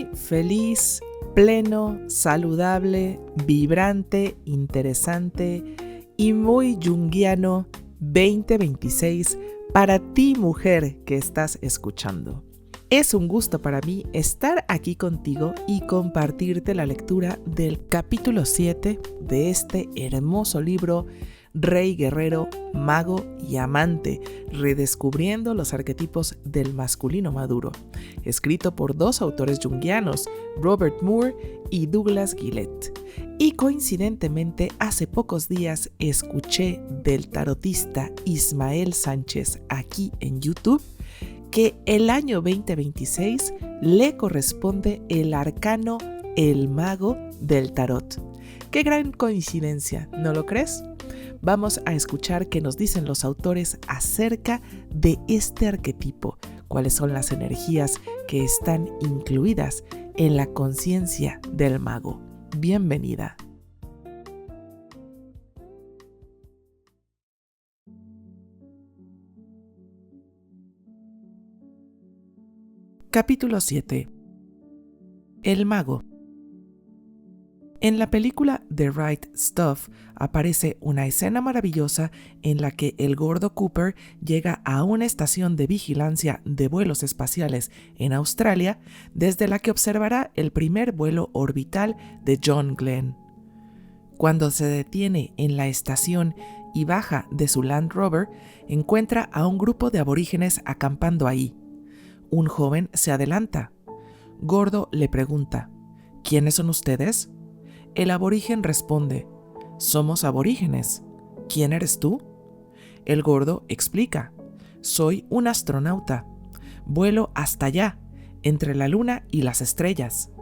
muy feliz, pleno, saludable, vibrante, interesante y muy junguiano 2026 para ti, mujer que estás escuchando. Es un gusto para mí estar aquí contigo y compartirte la lectura del capítulo 7 de este hermoso libro Rey, Guerrero, Mago y Amante, redescubriendo los arquetipos del masculino maduro, escrito por dos autores junguianos, Robert Moore y Douglas Gillette. Y coincidentemente, hace pocos días escuché del tarotista Ismael Sánchez aquí en YouTube que el año 2026 le corresponde el arcano El Mago del Tarot. ¡Qué gran coincidencia! ¿No lo crees? Vamos a escuchar qué nos dicen los autores acerca de este arquetipo, cuáles son las energías que están incluidas en la conciencia del mago. Bienvenida. Capítulo 7. El mago. En la película The Right Stuff aparece una escena maravillosa en la que el gordo Cooper llega a una estación de vigilancia de vuelos espaciales en Australia, desde la que observará el primer vuelo orbital de John Glenn. Cuando se detiene en la estación y baja de su Land Rover, encuentra a un grupo de aborígenes acampando ahí. Un joven se adelanta. Gordo le pregunta: ¿quiénes son ustedes? El aborigen responde: somos aborígenes. ¿Quién eres tú? El gordo explica: soy un astronauta. Vuelo hasta allá, entre la luna y las estrellas.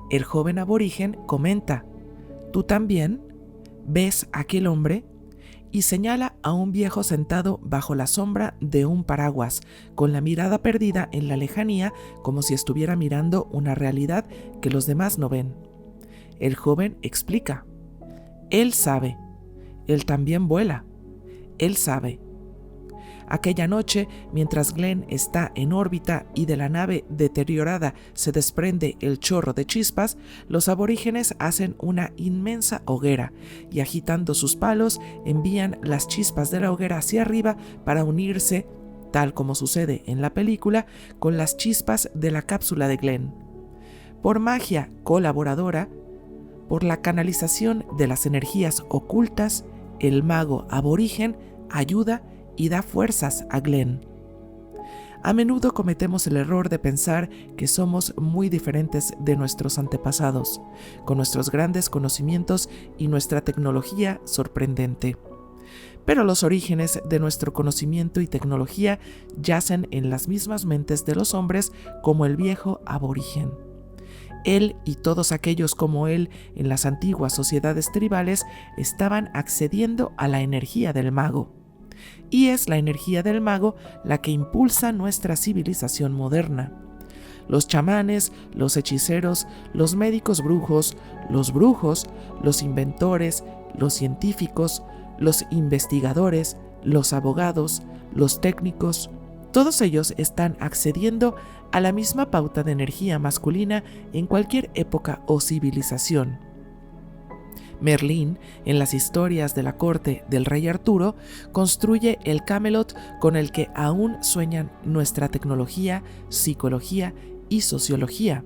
El joven aborigen comenta: ¿tú también? ¿Ves aquel hombre? Y señala a un viejo sentado bajo la sombra de un paraguas, con la mirada perdida en la lejanía, como si estuviera mirando una realidad que los demás no ven. El joven explica: él sabe, él también vuela, él sabe. Aquella noche, mientras Glenn está en órbita y de la nave deteriorada se desprende el chorro de chispas, los aborígenes hacen una inmensa hoguera y, agitando sus palos, envían las chispas de la hoguera hacia arriba para unirse, tal como sucede en la película, con las chispas de la cápsula de Glenn. Por magia colaboradora, por la canalización de las energías ocultas, el mago aborigen ayuda y da fuerzas a Glenn. A menudo cometemos el error de pensar que somos muy diferentes de nuestros antepasados, con nuestros grandes conocimientos y nuestra tecnología sorprendente. Pero los orígenes de nuestro conocimiento y tecnología yacen en las mismas mentes de los hombres como el viejo aborigen. Él y todos aquellos como él en las antiguas sociedades tribales estaban accediendo a la energía del mago. Y es la energía del mago la que impulsa nuestra civilización moderna. Los chamanes, los hechiceros, los médicos brujos, los inventores, los científicos, los investigadores, los abogados, los técnicos, todos ellos están accediendo a la misma pauta de energía masculina en cualquier época o civilización. Merlín, en las historias de la corte del rey Arturo, construye el Camelot con el que aún sueñan nuestra tecnología, psicología y sociología.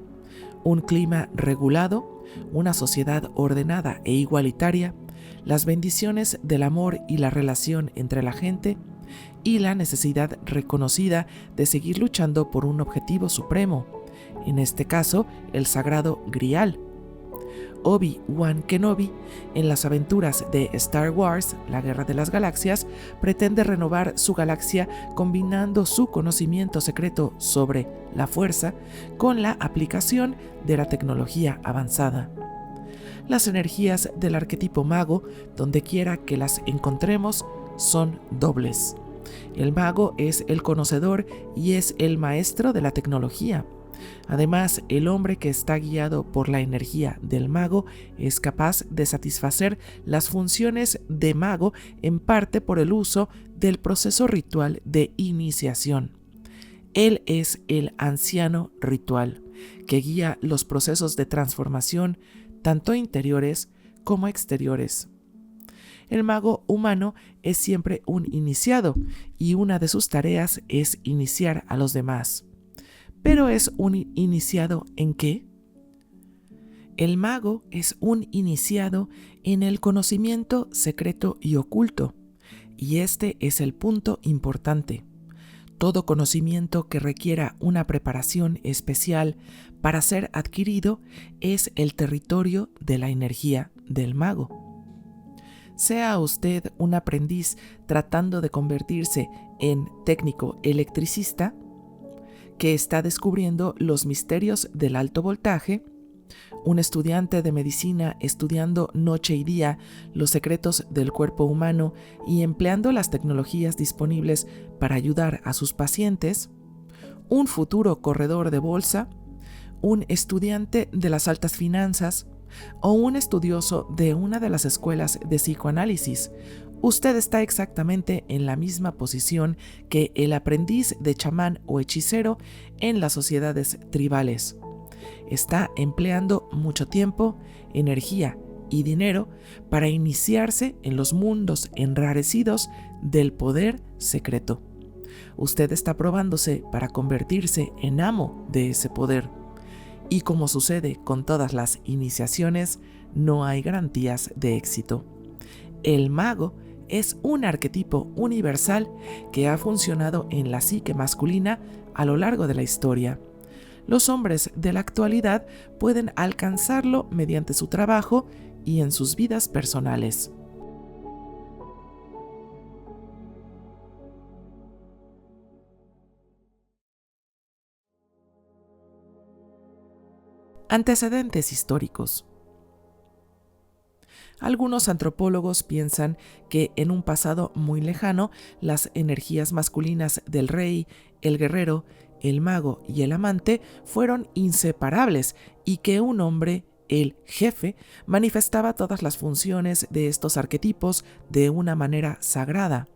Un clima regulado, una sociedad ordenada e igualitaria, las bendiciones del amor y la relación entre la gente, y la necesidad reconocida de seguir luchando por un objetivo supremo, en este caso el sagrado Grial. Obi-Wan Kenobi, en las aventuras de Star Wars, la Guerra de las Galaxias, pretende renovar su galaxia combinando su conocimiento secreto sobre la fuerza con la aplicación de la tecnología avanzada. Las energías del arquetipo mago, donde quiera que las encontremos, son dobles. El mago es el conocedor y es el maestro de la tecnología. Además, el hombre que está guiado por la energía del mago es capaz de satisfacer las funciones de mago en parte por el uso del proceso ritual de iniciación. Él es el anciano ritual que guía los procesos de transformación tanto interiores como exteriores. El mago humano es siempre un iniciado y una de sus tareas es iniciar a los demás. ¿Pero es un iniciado en qué? El mago es un iniciado en el conocimiento secreto y oculto, y este es el punto importante. Todo conocimiento que requiera una preparación especial para ser adquirido es el territorio de la energía del mago. Sea usted un aprendiz tratando de convertirse en técnico electricista, que está descubriendo los misterios del alto voltaje, un estudiante de medicina estudiando noche y día los secretos del cuerpo humano y empleando las tecnologías disponibles para ayudar a sus pacientes, un futuro corredor de bolsa, un estudiante de las altas finanzas o un estudioso de una de las escuelas de psicoanálisis, usted está exactamente en la misma posición que el aprendiz de chamán o hechicero en las sociedades tribales. Está empleando mucho tiempo, energía y dinero para iniciarse en los mundos enrarecidos del poder secreto. Usted está probándose para convertirse en amo de ese poder. Y como sucede con todas las iniciaciones, no hay garantías de éxito. El mago es un arquetipo universal que ha funcionado en la psique masculina a lo largo de la historia. Los hombres de la actualidad pueden alcanzarlo mediante su trabajo y en sus vidas personales. Antecedentes históricos. Algunos antropólogos piensan que en un pasado muy lejano las energías masculinas del rey, el guerrero, el mago y el amante fueron inseparables y que un hombre, el jefe, manifestaba todas las funciones de estos arquetipos de una manera sagrada.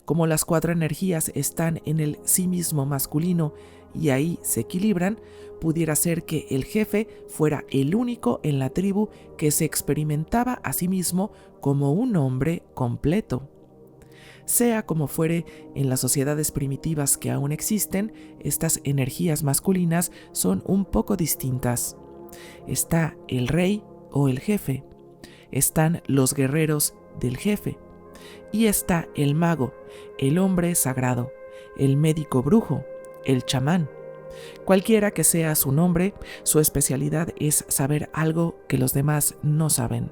Como las 4 energías están en el sí mismo masculino y ahí se equilibran, pudiera ser que el jefe fuera el único en la tribu que se experimentaba a sí mismo como un hombre completo. Sea como fuere, en las sociedades primitivas que aún existen, estas energías masculinas son un poco distintas. Está el rey o el jefe, están los guerreros del jefe, y está el mago, el hombre sagrado, el médico brujo, el chamán. Cualquiera que sea su nombre, su especialidad es saber algo que los demás no saben.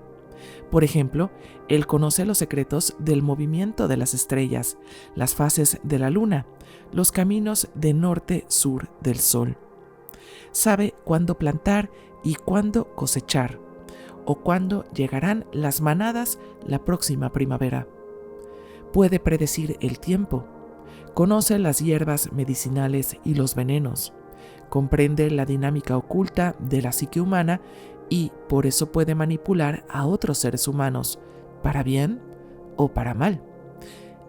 Por ejemplo, él conoce los secretos del movimiento de las estrellas, las fases de la luna, los caminos de norte-sur del sol. Sabe cuándo plantar y cuándo cosechar, o cuándo llegarán las manadas la próxima primavera. Puede predecir el tiempo, conoce las hierbas medicinales y los venenos, comprende la dinámica oculta de la psique humana y por eso puede manipular a otros seres humanos, para bien o para mal.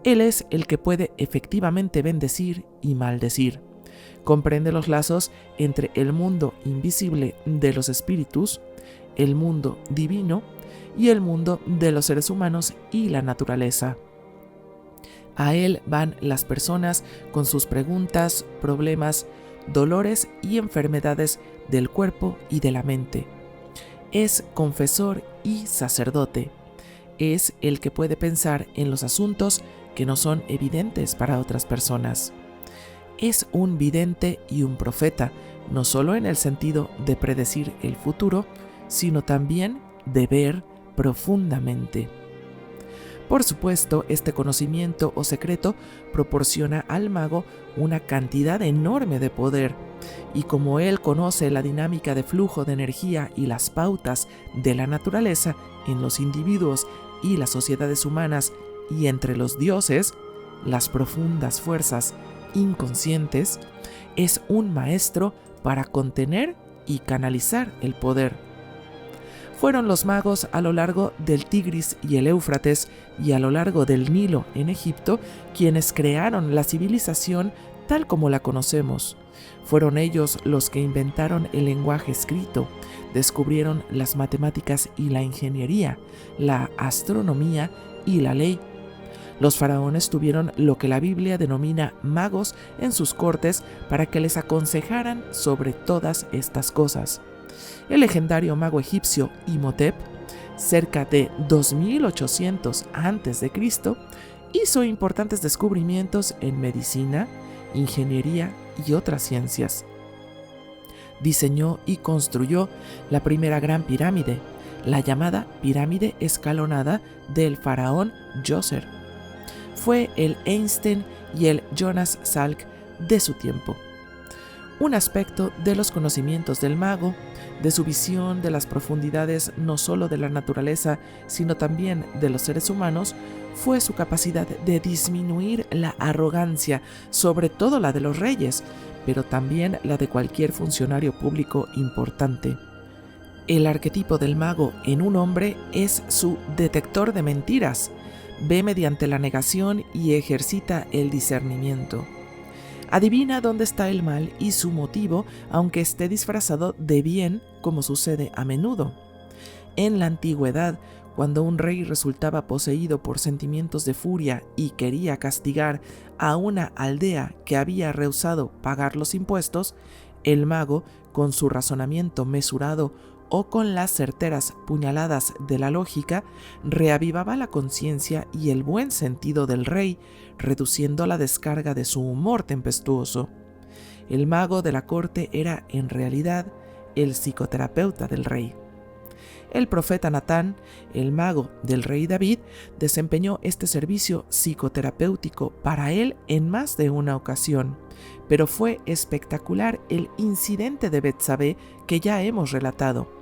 Él es el que puede efectivamente bendecir y maldecir. Comprende los lazos entre el mundo invisible de los espíritus, el mundo divino y el mundo de los seres humanos y la naturaleza. A él van las personas con sus preguntas, problemas, dolores y enfermedades del cuerpo y de la mente. Es confesor y sacerdote. Es el que puede pensar en los asuntos que no son evidentes para otras personas. Es un vidente y un profeta, no solo en el sentido de predecir el futuro, sino también de ver profundamente. Por supuesto, este conocimiento o secreto proporciona al mago una cantidad enorme de poder, y como él conoce la dinámica de flujo de energía y las pautas de la naturaleza en los individuos y las sociedades humanas y entre los dioses, las profundas fuerzas inconscientes, es un maestro para contener y canalizar el poder. Fueron los magos a lo largo del Tigris y el Éufrates y a lo largo del Nilo en Egipto quienes crearon la civilización tal como la conocemos. Fueron ellos los que inventaron el lenguaje escrito, descubrieron las matemáticas y la ingeniería, la astronomía y la ley. Los faraones tuvieron lo que la Biblia denomina magos en sus cortes para que les aconsejaran sobre todas estas cosas. El legendario mago egipcio Imhotep, cerca de 2800 a.C., hizo importantes descubrimientos en medicina, ingeniería y otras ciencias. Diseñó y construyó la primera gran pirámide, la llamada pirámide escalonada del faraón Djoser. Fue el Einstein y el Jonas Salk de su tiempo. Un aspecto de los conocimientos del mago, de su visión de las profundidades no solo de la naturaleza, sino también de los seres humanos, fue su capacidad de disminuir la arrogancia, sobre todo la de los reyes, pero también la de cualquier funcionario público importante. El arquetipo del mago en un hombre es su detector de mentiras. Ve mediante la negación y ejercita el discernimiento. Adivina dónde está el mal y su motivo, aunque esté disfrazado de bien, como sucede a menudo. En la antigüedad, cuando un rey resultaba poseído por sentimientos de furia y quería castigar a una aldea que había rehusado pagar los impuestos, el mago, con su razonamiento mesurado o con las certeras puñaladas de la lógica, reavivaba la conciencia y el buen sentido del rey, reduciendo la descarga de su humor tempestuoso. El mago de la corte era, en realidad, el psicoterapeuta del rey. El profeta Natán, el mago del rey David, desempeñó este servicio psicoterapéutico para él en más de una ocasión, pero fue espectacular el incidente de Betsabé que ya hemos relatado.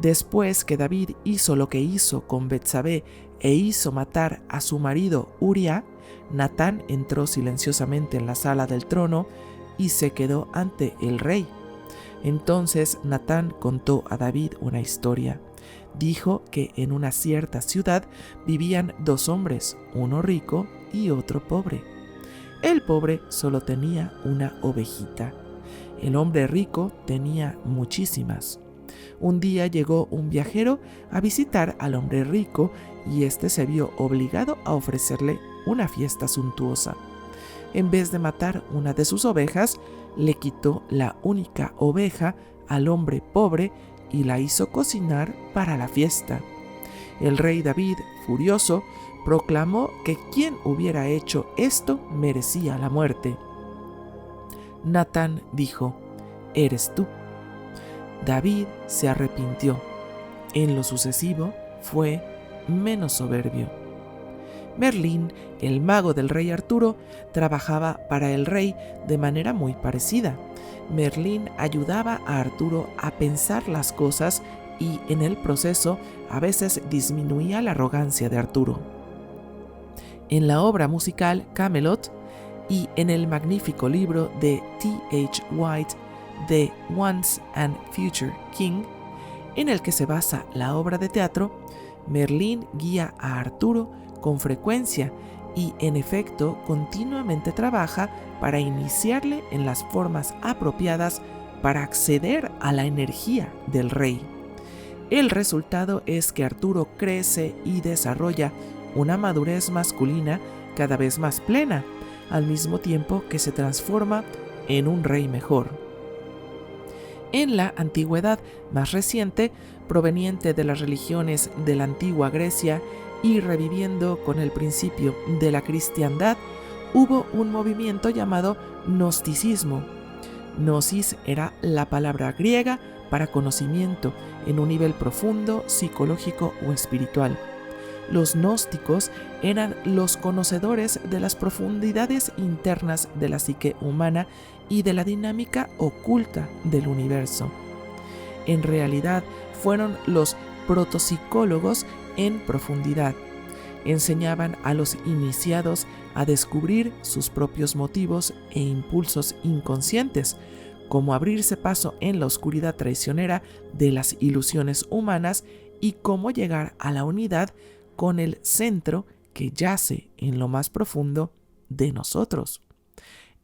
Después que David hizo lo que hizo con Betsabé e hizo matar a su marido Uría, Natán entró silenciosamente en la sala del trono y se quedó ante el rey. Entonces Natán contó a David una historia. Dijo que en una cierta ciudad vivían dos hombres, uno rico y otro pobre. El pobre solo tenía una ovejita. El hombre rico tenía muchísimas. Un día llegó un viajero a visitar al hombre rico y éste se vio obligado a ofrecerle una fiesta suntuosa. En vez de matar una de sus ovejas, le quitó la única oveja al hombre pobre y la hizo cocinar para la fiesta. El rey David, furioso, proclamó que quien hubiera hecho esto merecía la muerte. Natán dijo: «Eres tú». David se arrepintió. En lo sucesivo fue menos soberbio. Merlín, el mago del rey Arturo, trabajaba para el rey de manera muy parecida. Merlín ayudaba a Arturo a pensar las cosas y en el proceso a veces disminuía la arrogancia de Arturo. En la obra musical Camelot y en el magnífico libro de T.H. White, The Once and Future King, en el que se basa la obra de teatro, Merlín guía a Arturo con frecuencia y en efecto continuamente trabaja para iniciarle en las formas apropiadas para acceder a la energía del rey. El resultado es que Arturo crece y desarrolla una madurez masculina cada vez más plena, al mismo tiempo que se transforma en un rey mejor. En la antigüedad más reciente, proveniente de las religiones de la antigua Grecia y reviviendo con el principio de la cristiandad, hubo un movimiento llamado gnosticismo. Gnosis era la palabra griega para conocimiento en un nivel profundo, psicológico o espiritual. Los gnósticos eran los conocedores de las profundidades internas de la psique humana y de la dinámica oculta del universo. En realidad, fueron los protopsicólogos en profundidad. Enseñaban a los iniciados a descubrir sus propios motivos e impulsos inconscientes, cómo abrirse paso en la oscuridad traicionera de las ilusiones humanas y cómo llegar a la unidad con el centro que yace en lo más profundo de nosotros.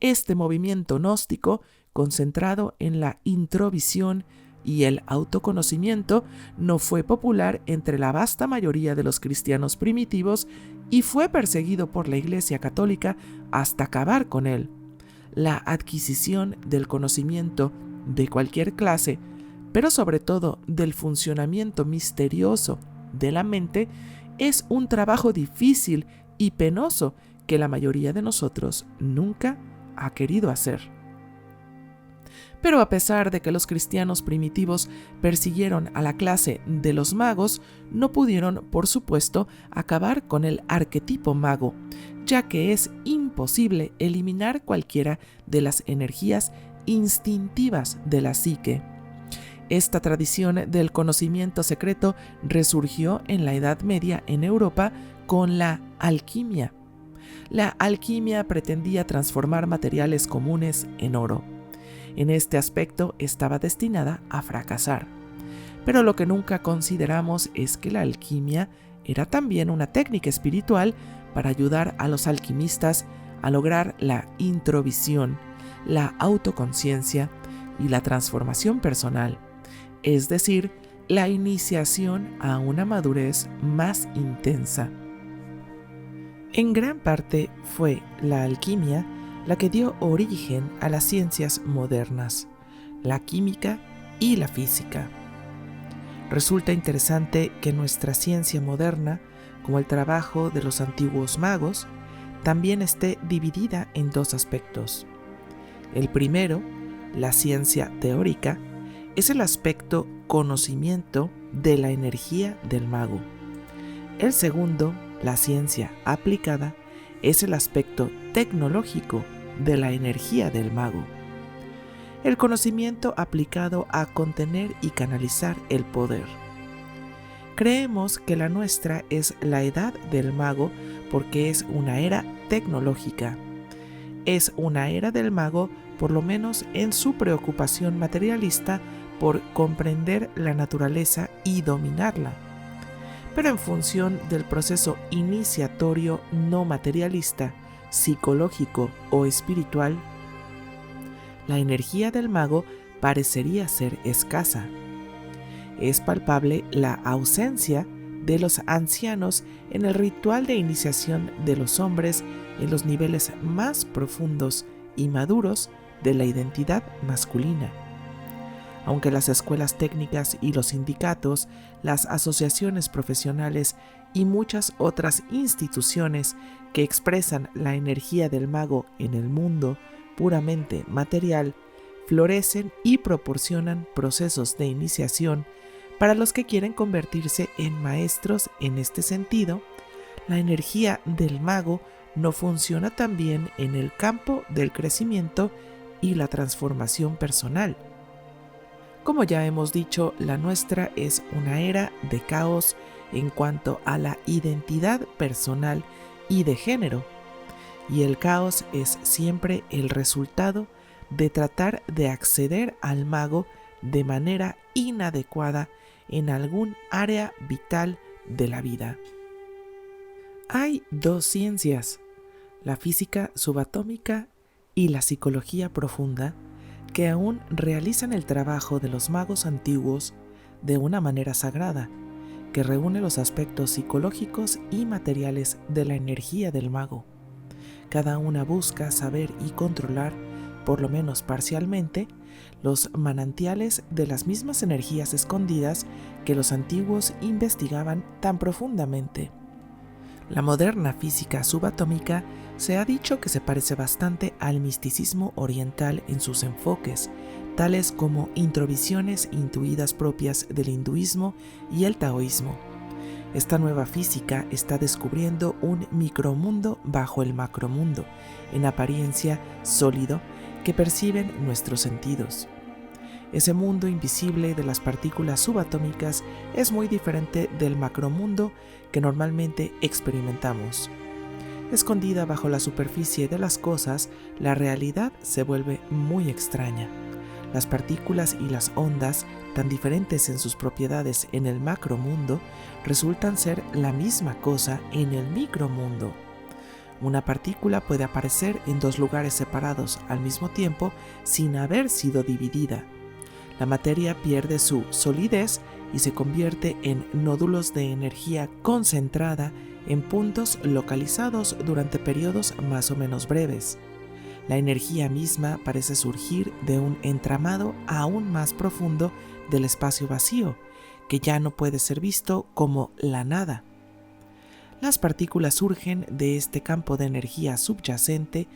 Este movimiento gnóstico, concentrado en la introvisión y el autoconocimiento, no fue popular entre la vasta mayoría de los cristianos primitivos y fue perseguido por la Iglesia Católica hasta acabar con él. La adquisición del conocimiento de cualquier clase, pero sobre todo del funcionamiento misterioso de la mente, es un trabajo difícil y penoso que la mayoría de nosotros nunca ha querido hacer. Pero a pesar de que los cristianos primitivos persiguieron a la clase de los magos, no pudieron, por supuesto, acabar con el arquetipo mago, ya que es imposible eliminar cualquiera de las energías instintivas de la psique. Esta tradición del conocimiento secreto resurgió en la Edad Media en Europa con la alquimia. La alquimia pretendía transformar materiales comunes en oro. En este aspecto estaba destinada a fracasar. Pero lo que nunca consideramos es que la alquimia era también una técnica espiritual para ayudar a los alquimistas a lograr la introvisión, la autoconciencia y la transformación personal, es decir, la iniciación a una madurez más intensa. En gran parte fue la alquimia la que dio origen a las ciencias modernas, la química y la física. Resulta interesante que nuestra ciencia moderna, como el trabajo de los antiguos magos, también esté dividida en dos aspectos. El primero, la ciencia teórica, es el aspecto conocimiento de la energía del mago. El segundo, la ciencia aplicada, es el aspecto tecnológico de la energía del mago. El conocimiento aplicado a contener y canalizar el poder. Creemos que la nuestra es la edad del mago porque es una era tecnológica. Es una era del mago, por lo menos en su preocupación materialista por comprender la naturaleza y dominarla. Pero en función del proceso iniciatorio no materialista, psicológico o espiritual, la energía del mago parecería ser escasa. Es palpable la ausencia de los ancianos en el ritual de iniciación de los hombres en los niveles más profundos y maduros de la identidad masculina. Aunque las escuelas técnicas y los sindicatos, las asociaciones profesionales y muchas otras instituciones que expresan la energía del mago en el mundo puramente material, florecen y proporcionan procesos de iniciación para los que quieren convertirse en maestros en este sentido, la energía del mago no funciona tan bien en el campo del crecimiento y la transformación personal. Como ya hemos dicho, la nuestra es una era de caos en cuanto a la identidad personal y de género, y el caos es siempre el resultado de tratar de acceder al mago de manera inadecuada en algún área vital de la vida. Hay dos ciencias, la física subatómica y la psicología profunda, que aún realizan el trabajo de los magos antiguos de una manera sagrada, que reúne los aspectos psicológicos y materiales de la energía del mago. Cada una busca saber y controlar, por lo menos parcialmente, los manantiales de las mismas energías escondidas que los antiguos investigaban tan profundamente. La moderna física subatómica se ha dicho que se parece bastante al misticismo oriental en sus enfoques, tales como introvisiones intuidas propias del hinduismo y el taoísmo. Esta nueva física está descubriendo un micromundo bajo el macromundo, en apariencia sólido, que perciben nuestros sentidos. Ese mundo invisible de las partículas subatómicas es muy diferente del macromundo que normalmente experimentamos. Escondida bajo la superficie de las cosas, la realidad se vuelve muy extraña. Las partículas y las ondas, tan diferentes en sus propiedades en el macromundo, resultan ser la misma cosa en el micromundo. Una partícula puede aparecer en dos lugares separados al mismo tiempo sin haber sido dividida. La materia pierde su solidez y se convierte en nódulos de energía concentrada en puntos localizados durante periodos más o menos breves. La energía misma parece surgir de un entramado aún más profundo del espacio vacío, que ya no puede ser visto como la nada. Las partículas surgen de este campo de energía subyacente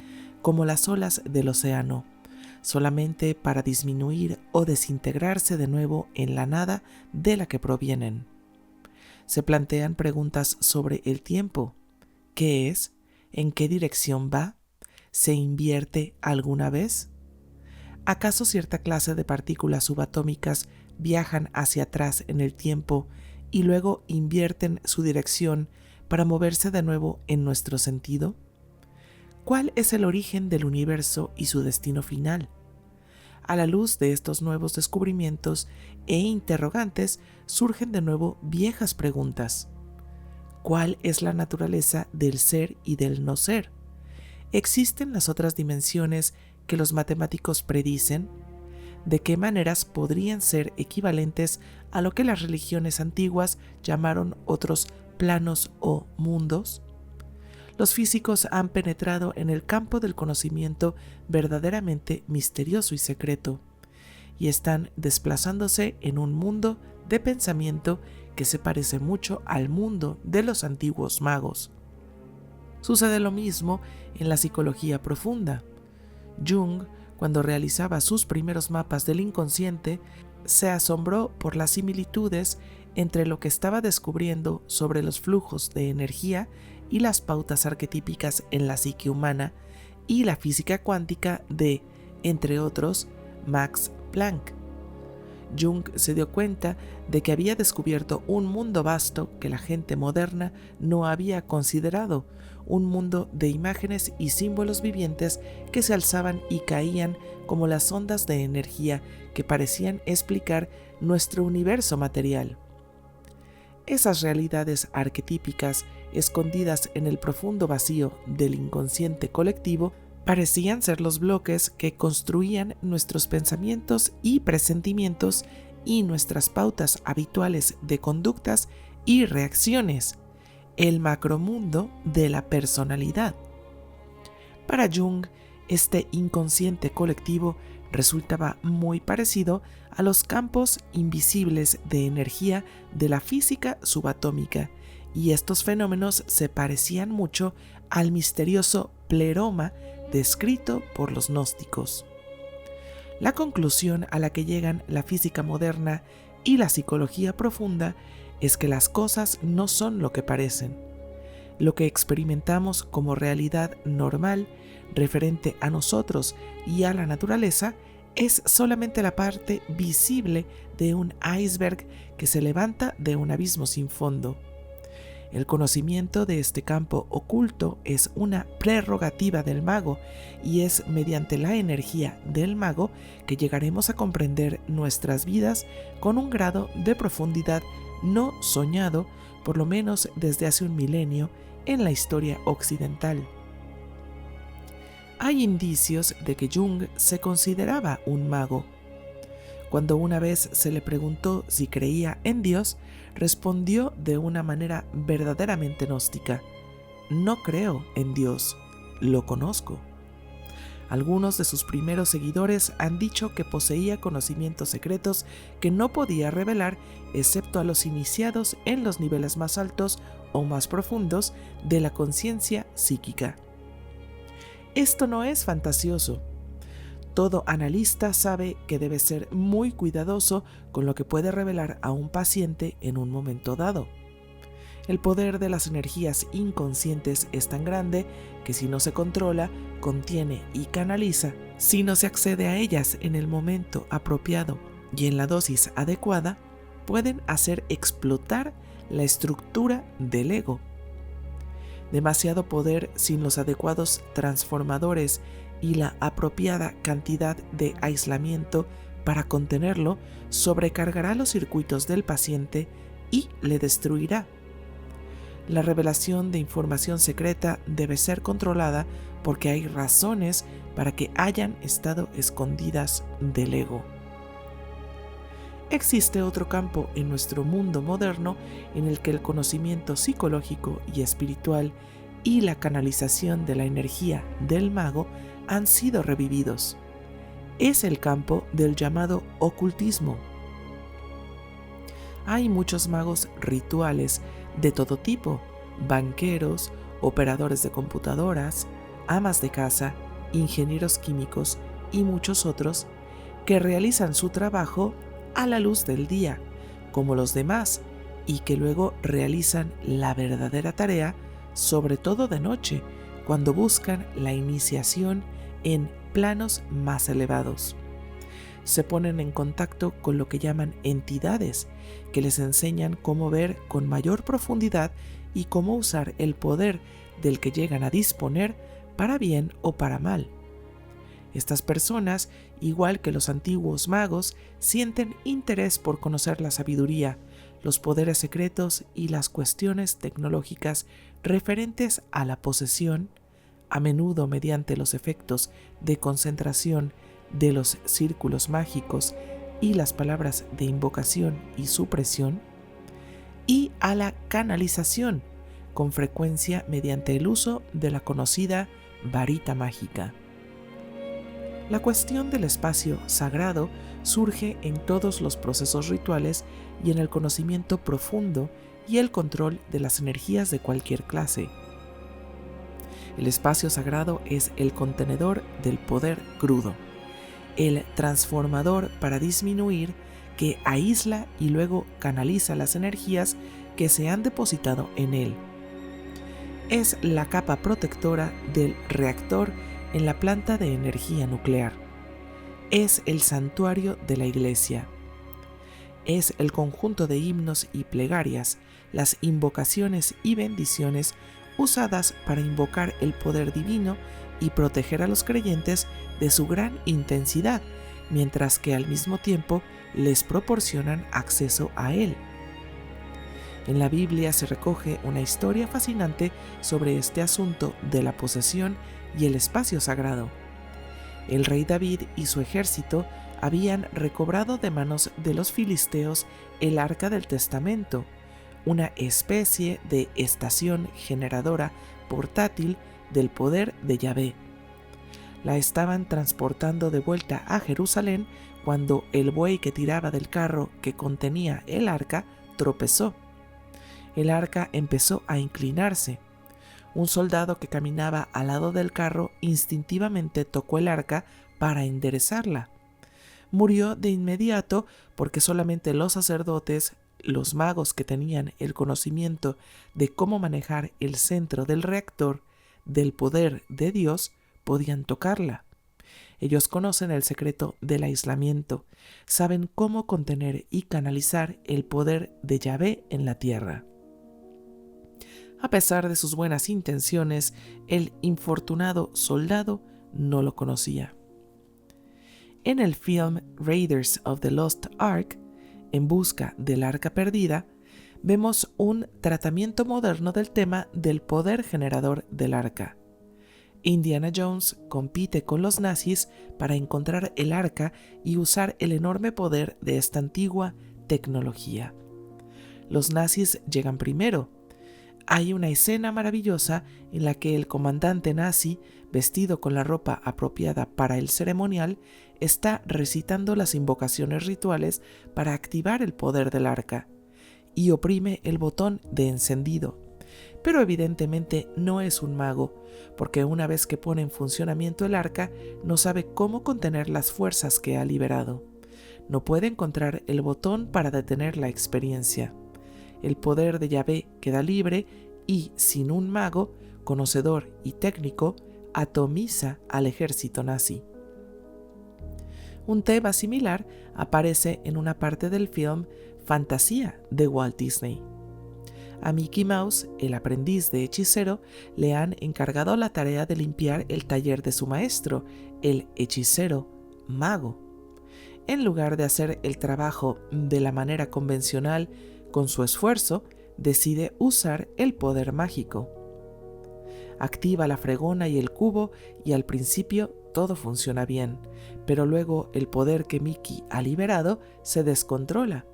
como las olas del océano, solamente para disminuir o desintegrarse de nuevo en la nada de la que provienen. Se plantean preguntas sobre el tiempo. ¿Qué es? ¿En qué dirección va? ¿Se invierte alguna vez? ¿Acaso cierta clase de partículas subatómicas viajan hacia atrás en el tiempo y luego invierten su dirección para moverse de nuevo en nuestro sentido? ¿Cuál es el origen del universo y su destino final? A la luz de estos nuevos descubrimientos e interrogantes surgen de nuevo viejas preguntas. ¿Cuál es la naturaleza del ser y del no ser? ¿Existen las otras dimensiones que los matemáticos predicen? ¿De qué maneras podrían ser equivalentes a lo que las religiones antiguas llamaron otros planos o mundos? Los físicos han penetrado en el campo del conocimiento verdaderamente misterioso y secreto, y están desplazándose en un mundo de pensamiento que se parece mucho al mundo de los antiguos magos. Sucede lo mismo en la psicología profunda. Jung, cuando realizaba sus primeros mapas del inconsciente, se asombró por las similitudes entre lo que estaba descubriendo sobre los flujos de energía y las pautas arquetípicas en la psique humana y la física cuántica de, entre otros, Max Planck. Jung se dio cuenta de que había descubierto un mundo vasto que la gente moderna no había considerado, un mundo de imágenes y símbolos vivientes que se alzaban y caían como las ondas de energía que parecían explicar nuestro universo material. Esas realidades arquetípicas, escondidas en el profundo vacío del inconsciente colectivo, parecían ser los bloques que construían nuestros pensamientos y presentimientos y nuestras pautas habituales de conductas y reacciones, el macromundo de la personalidad. Para Jung, este inconsciente colectivo resultaba muy parecido a los campos invisibles de energía de la física subatómica, y estos fenómenos se parecían mucho al misterioso pleroma descrito por los gnósticos. La conclusión a la que llegan la física moderna y la psicología profunda es que las cosas no son lo que parecen. Lo que experimentamos como realidad normal referente a nosotros y a la naturaleza es solamente la parte visible de un iceberg que se levanta de un abismo sin fondo. El conocimiento de este campo oculto es una prerrogativa del mago, y es mediante la energía del mago que llegaremos a comprender nuestras vidas con un grado de profundidad no soñado, por lo menos desde hace un milenio, en la historia occidental. Hay indicios de que Jung se consideraba un mago. Cuando una vez se le preguntó si creía en Dios, respondió de una manera verdaderamente gnóstica: no creo en Dios, lo conozco. Algunos de sus primeros seguidores han dicho que poseía conocimientos secretos que no podía revelar excepto a los iniciados en los niveles más altos o más profundos de la conciencia psíquica. Esto no es fantasioso. Todo analista sabe que debe ser muy cuidadoso con lo que puede revelar a un paciente en un momento dado. El poder de las energías inconscientes es tan grande que si no se controla, contiene y canaliza, si no se accede a ellas en el momento apropiado y en la dosis adecuada, pueden hacer explotar la estructura del ego. Demasiado poder sin los adecuados transformadores y la apropiada cantidad de aislamiento para contenerlo sobrecargará los circuitos del paciente y le destruirá. La revelación de información secreta debe ser controlada porque hay razones para que hayan estado escondidas del ego. Existe otro campo en nuestro mundo moderno en el que el conocimiento psicológico y espiritual y la canalización de la energía del mago han sido revividos. Es el campo del llamado ocultismo. Hay muchos magos rituales de todo tipo: banqueros, operadores de computadoras, amas de casa, ingenieros químicos y muchos otros que realizan su trabajo a la luz del día, como los demás, y que luego realizan la verdadera tarea, sobre todo de noche, cuando buscan la iniciación en planos más elevados. Se ponen en contacto con lo que llaman entidades, que les enseñan cómo ver con mayor profundidad y cómo usar el poder del que llegan a disponer para bien o para mal. Estas personas, igual que los antiguos magos, sienten interés por conocer la sabiduría, los poderes secretos y las cuestiones tecnológicas referentes a la posesión, a menudo mediante los efectos de concentración de los círculos mágicos y las palabras de invocación y supresión, y a la canalización, con frecuencia mediante el uso de la conocida varita mágica. La cuestión del espacio sagrado surge en todos los procesos rituales y en el conocimiento profundo y el control de las energías de cualquier clase. El espacio sagrado es el contenedor del poder crudo, el transformador para disminuir, que aísla y luego canaliza las energías que se han depositado en él. Es la capa protectora del reactor en la planta de energía nuclear. Es el santuario de la iglesia. Es el conjunto de himnos y plegarias, las invocaciones y bendiciones usadas para invocar el poder divino y proteger a los creyentes de su gran intensidad, mientras que al mismo tiempo les proporcionan acceso a él. En la Biblia se recoge una historia fascinante sobre este asunto de la posesión y el espacio sagrado. El rey David y su ejército habían recobrado de manos de los filisteos el Arca del Testamento, una especie de estación generadora portátil del poder de Yahvé. La estaban transportando de vuelta a Jerusalén cuando el buey que tiraba del carro que contenía el arca tropezó. El arca empezó a inclinarse. Un soldado que caminaba al lado del carro instintivamente tocó el arca para enderezarla. Murió de inmediato porque solamente los sacerdotes, los magos que tenían el conocimiento de cómo manejar el centro del reactor del poder de Dios, podían tocarla. Ellos conocen el secreto del aislamiento, saben cómo contener y canalizar el poder de Yahvé en la tierra. A pesar de sus buenas intenciones, el infortunado soldado no lo conocía. En el film Raiders of the Lost Ark, En busca del arca perdida, vemos un tratamiento moderno del tema del poder generador del arca. Indiana Jones compite con los nazis para encontrar el arca y usar el enorme poder de esta antigua tecnología. Los nazis llegan primero. Hay una escena maravillosa en la que el comandante nazi, vestido con la ropa apropiada para el ceremonial, está recitando las invocaciones rituales para activar el poder del arca y oprime el botón de encendido. Pero evidentemente no es un mago, porque una vez que pone en funcionamiento el arca, no sabe cómo contener las fuerzas que ha liberado. No puede encontrar el botón para detener la experiencia. El poder de Yahvé queda libre y, sin un mago, conocedor y técnico, atomiza al ejército nazi. Un tema similar aparece en una parte del film Fantasía de Walt Disney. A Mickey Mouse, el aprendiz de hechicero, le han encargado la tarea de limpiar el taller de su maestro, el hechicero mago. En lugar de hacer el trabajo de la manera convencional con su esfuerzo, decide usar el poder mágico. Activa la fregona y el cubo y al principio todo funciona bien, pero luego el poder que Mickey ha liberado se descontrola.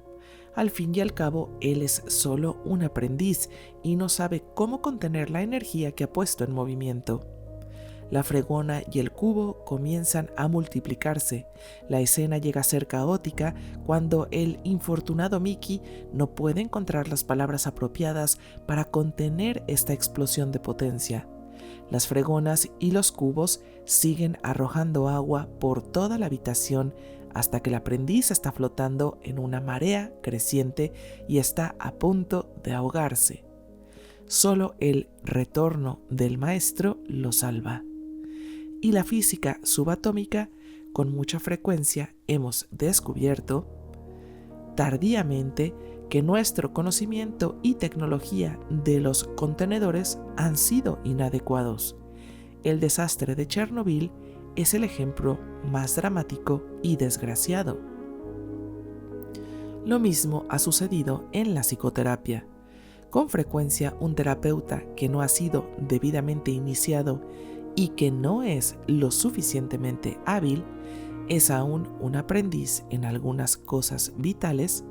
Al fin y al cabo, él es solo un aprendiz y no sabe cómo contener la energía que ha puesto en movimiento. La fregona y el cubo comienzan a multiplicarse. La escena llega a ser caótica cuando el infortunado Mickey no puede encontrar las palabras apropiadas para contener esta explosión de potencia. Las fregonas y los cubos siguen arrojando agua por toda la habitación hasta que el aprendiz está flotando en una marea creciente y está a punto de ahogarse. Solo el retorno del maestro lo salva. Y la física subatómica, con mucha frecuencia hemos descubierto, tardíamente, que nuestro conocimiento y tecnología de los contenedores han sido inadecuados. El desastre de Chernobyl es el ejemplo más dramático y desgraciado. Lo mismo ha sucedido en la psicoterapia. Con frecuencia, un terapeuta que no ha sido debidamente iniciado y que no es lo suficientemente hábil, es aún un aprendiz en algunas cosas vitales,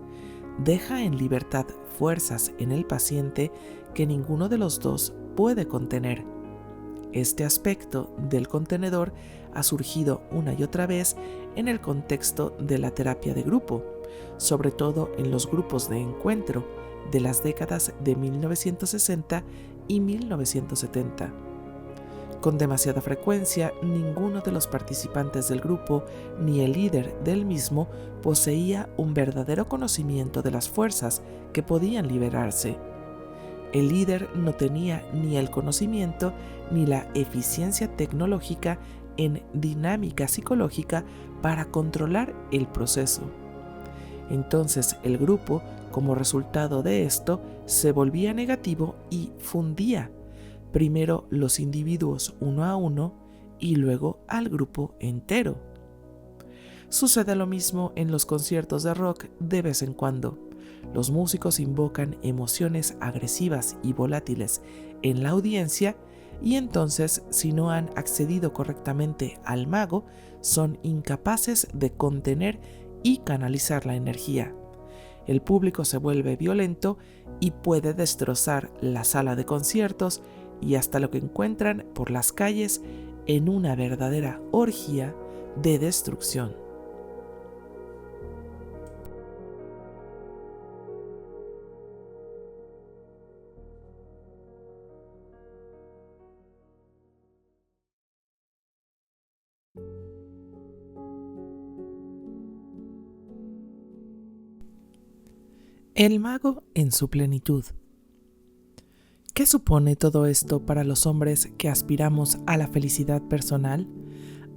deja en libertad fuerzas en el paciente que ninguno de los dos puede contener. Este aspecto del contenedor ha surgido una y otra vez en el contexto de la terapia de grupo, sobre todo en los grupos de encuentro de las décadas de 1960 y 1970. Con demasiada frecuencia, ninguno de los participantes del grupo ni el líder del mismo poseía un verdadero conocimiento de las fuerzas que podían liberarse. El líder no tenía ni el conocimiento ni la eficiencia tecnológica en dinámica psicológica para controlar el proceso. Entonces el grupo, como resultado de esto, se volvía negativo y fundía primero los individuos uno a uno y luego al grupo entero. Sucede lo mismo en los conciertos de rock de vez en cuando. Los músicos invocan emociones agresivas y volátiles en la audiencia y entonces, si no han accedido correctamente al mago, son incapaces de contener y canalizar la energía. El público se vuelve violento y puede destrozar la sala de conciertos y hasta lo que encuentran por las calles en una verdadera orgía de destrucción. El mago en su plenitud. ¿Qué supone todo esto para los hombres que aspiramos a la felicidad personal,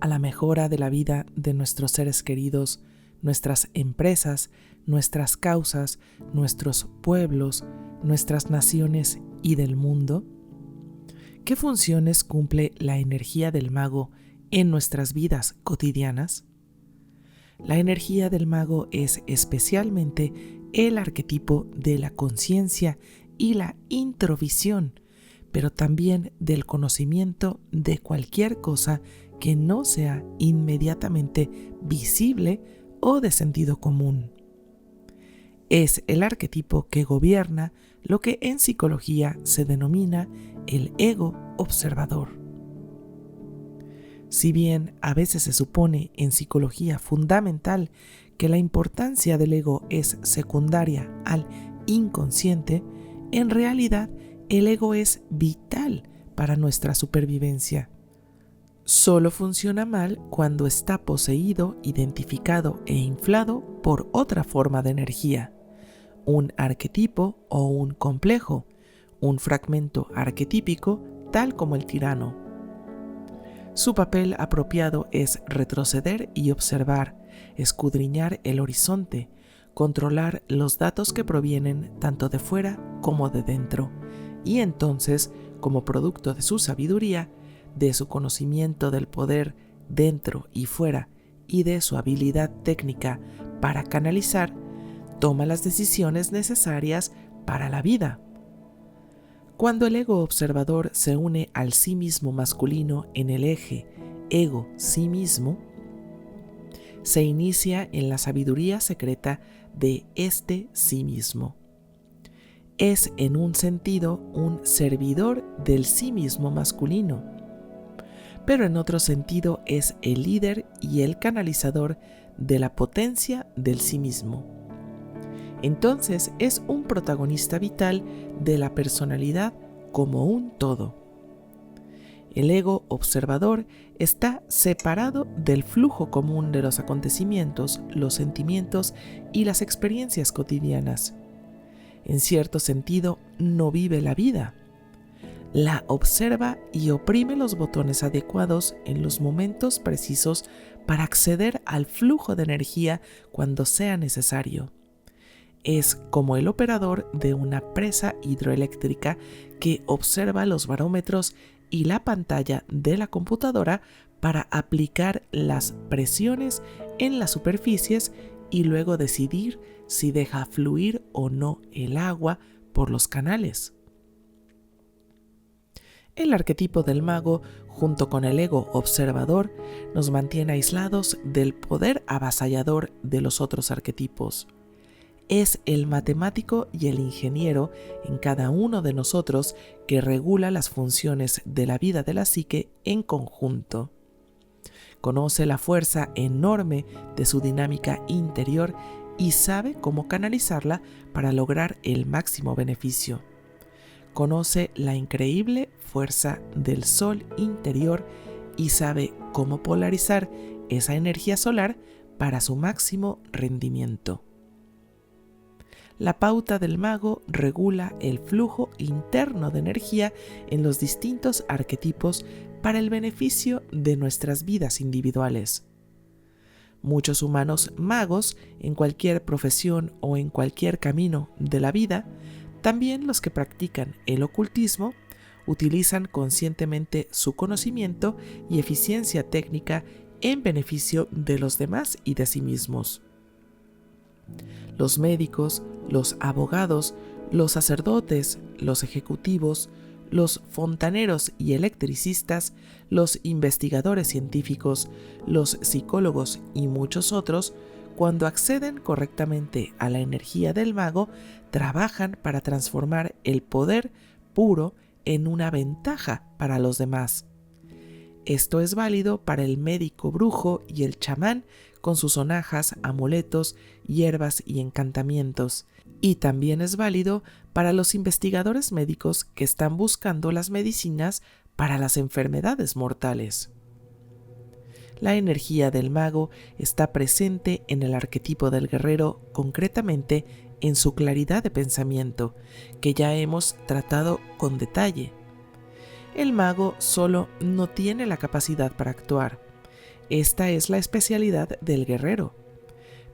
a la mejora de la vida de nuestros seres queridos, nuestras empresas, nuestras causas, nuestros pueblos, nuestras naciones y del mundo? ¿Qué funciones cumple la energía del mago en nuestras vidas cotidianas? La energía del mago es especialmente el arquetipo de la conciencia y la introvisión, pero también del conocimiento de cualquier cosa que no sea inmediatamente visible o de sentido común. Es el arquetipo que gobierna lo que en psicología se denomina el ego observador. Si bien a veces se supone en psicología fundamental que la importancia del ego es secundaria al inconsciente, en realidad el ego es vital para nuestra supervivencia. Solo funciona mal cuando está poseído, identificado e inflado por otra forma de energía, un arquetipo o un complejo, un fragmento arquetípico tal como el tirano. Su papel apropiado es retroceder y observar, escudriñar el horizonte, controlar los datos que provienen tanto de fuera como de dentro, y entonces, como producto de su sabiduría, de su conocimiento del poder dentro y fuera y de su habilidad técnica para canalizar, toma las decisiones necesarias para la vida. Cuando el ego observador se une al sí mismo masculino en el eje ego-sí mismo, se inicia en la sabiduría secreta de este sí mismo. Es en un sentido un servidor del sí mismo masculino, pero en otro sentido es el líder y el canalizador de la potencia del sí mismo. Entonces es un protagonista vital de la personalidad como un todo. El ego observador está separado del flujo común de los acontecimientos, los sentimientos y las experiencias cotidianas. En cierto sentido, no vive la vida. La observa y oprime los botones adecuados en los momentos precisos para acceder al flujo de energía cuando sea necesario. Es como el operador de una presa hidroeléctrica que observa los barómetros y la pantalla de la computadora para aplicar las presiones en las superficies y luego decidir si deja fluir o no el agua por los canales. El arquetipo del mago, junto con el ego observador, nos mantiene aislados del poder avasallador de los otros arquetipos. Es el matemático y el ingeniero en cada uno de nosotros que regula las funciones de la vida de la psique en conjunto. Conoce la fuerza enorme de su dinámica interior y sabe cómo canalizarla para lograr el máximo beneficio. Conoce la increíble fuerza del sol interior y sabe cómo polarizar esa energía solar para su máximo rendimiento. La pauta del mago regula el flujo interno de energía en los distintos arquetipos para el beneficio de nuestras vidas individuales. Muchos humanos magos, en cualquier profesión o en cualquier camino de la vida, también los que practican el ocultismo, utilizan conscientemente su conocimiento y eficiencia técnica en beneficio de los demás y de sí mismos. Los médicos, los abogados, los sacerdotes, los ejecutivos, los fontaneros y electricistas, los investigadores científicos, los psicólogos y muchos otros, cuando acceden correctamente a la energía del mago, trabajan para transformar el poder puro en una ventaja para los demás. Esto es válido para el médico brujo y el chamán con sus sonajas, amuletos, hierbas y encantamientos. Y también es válido para los investigadores médicos que están buscando las medicinas para las enfermedades mortales. La energía del mago está presente en el arquetipo del guerrero, concretamente en su claridad de pensamiento, que ya hemos tratado con detalle. El mago solo no tiene la capacidad para actuar. Esta es la especialidad del guerrero,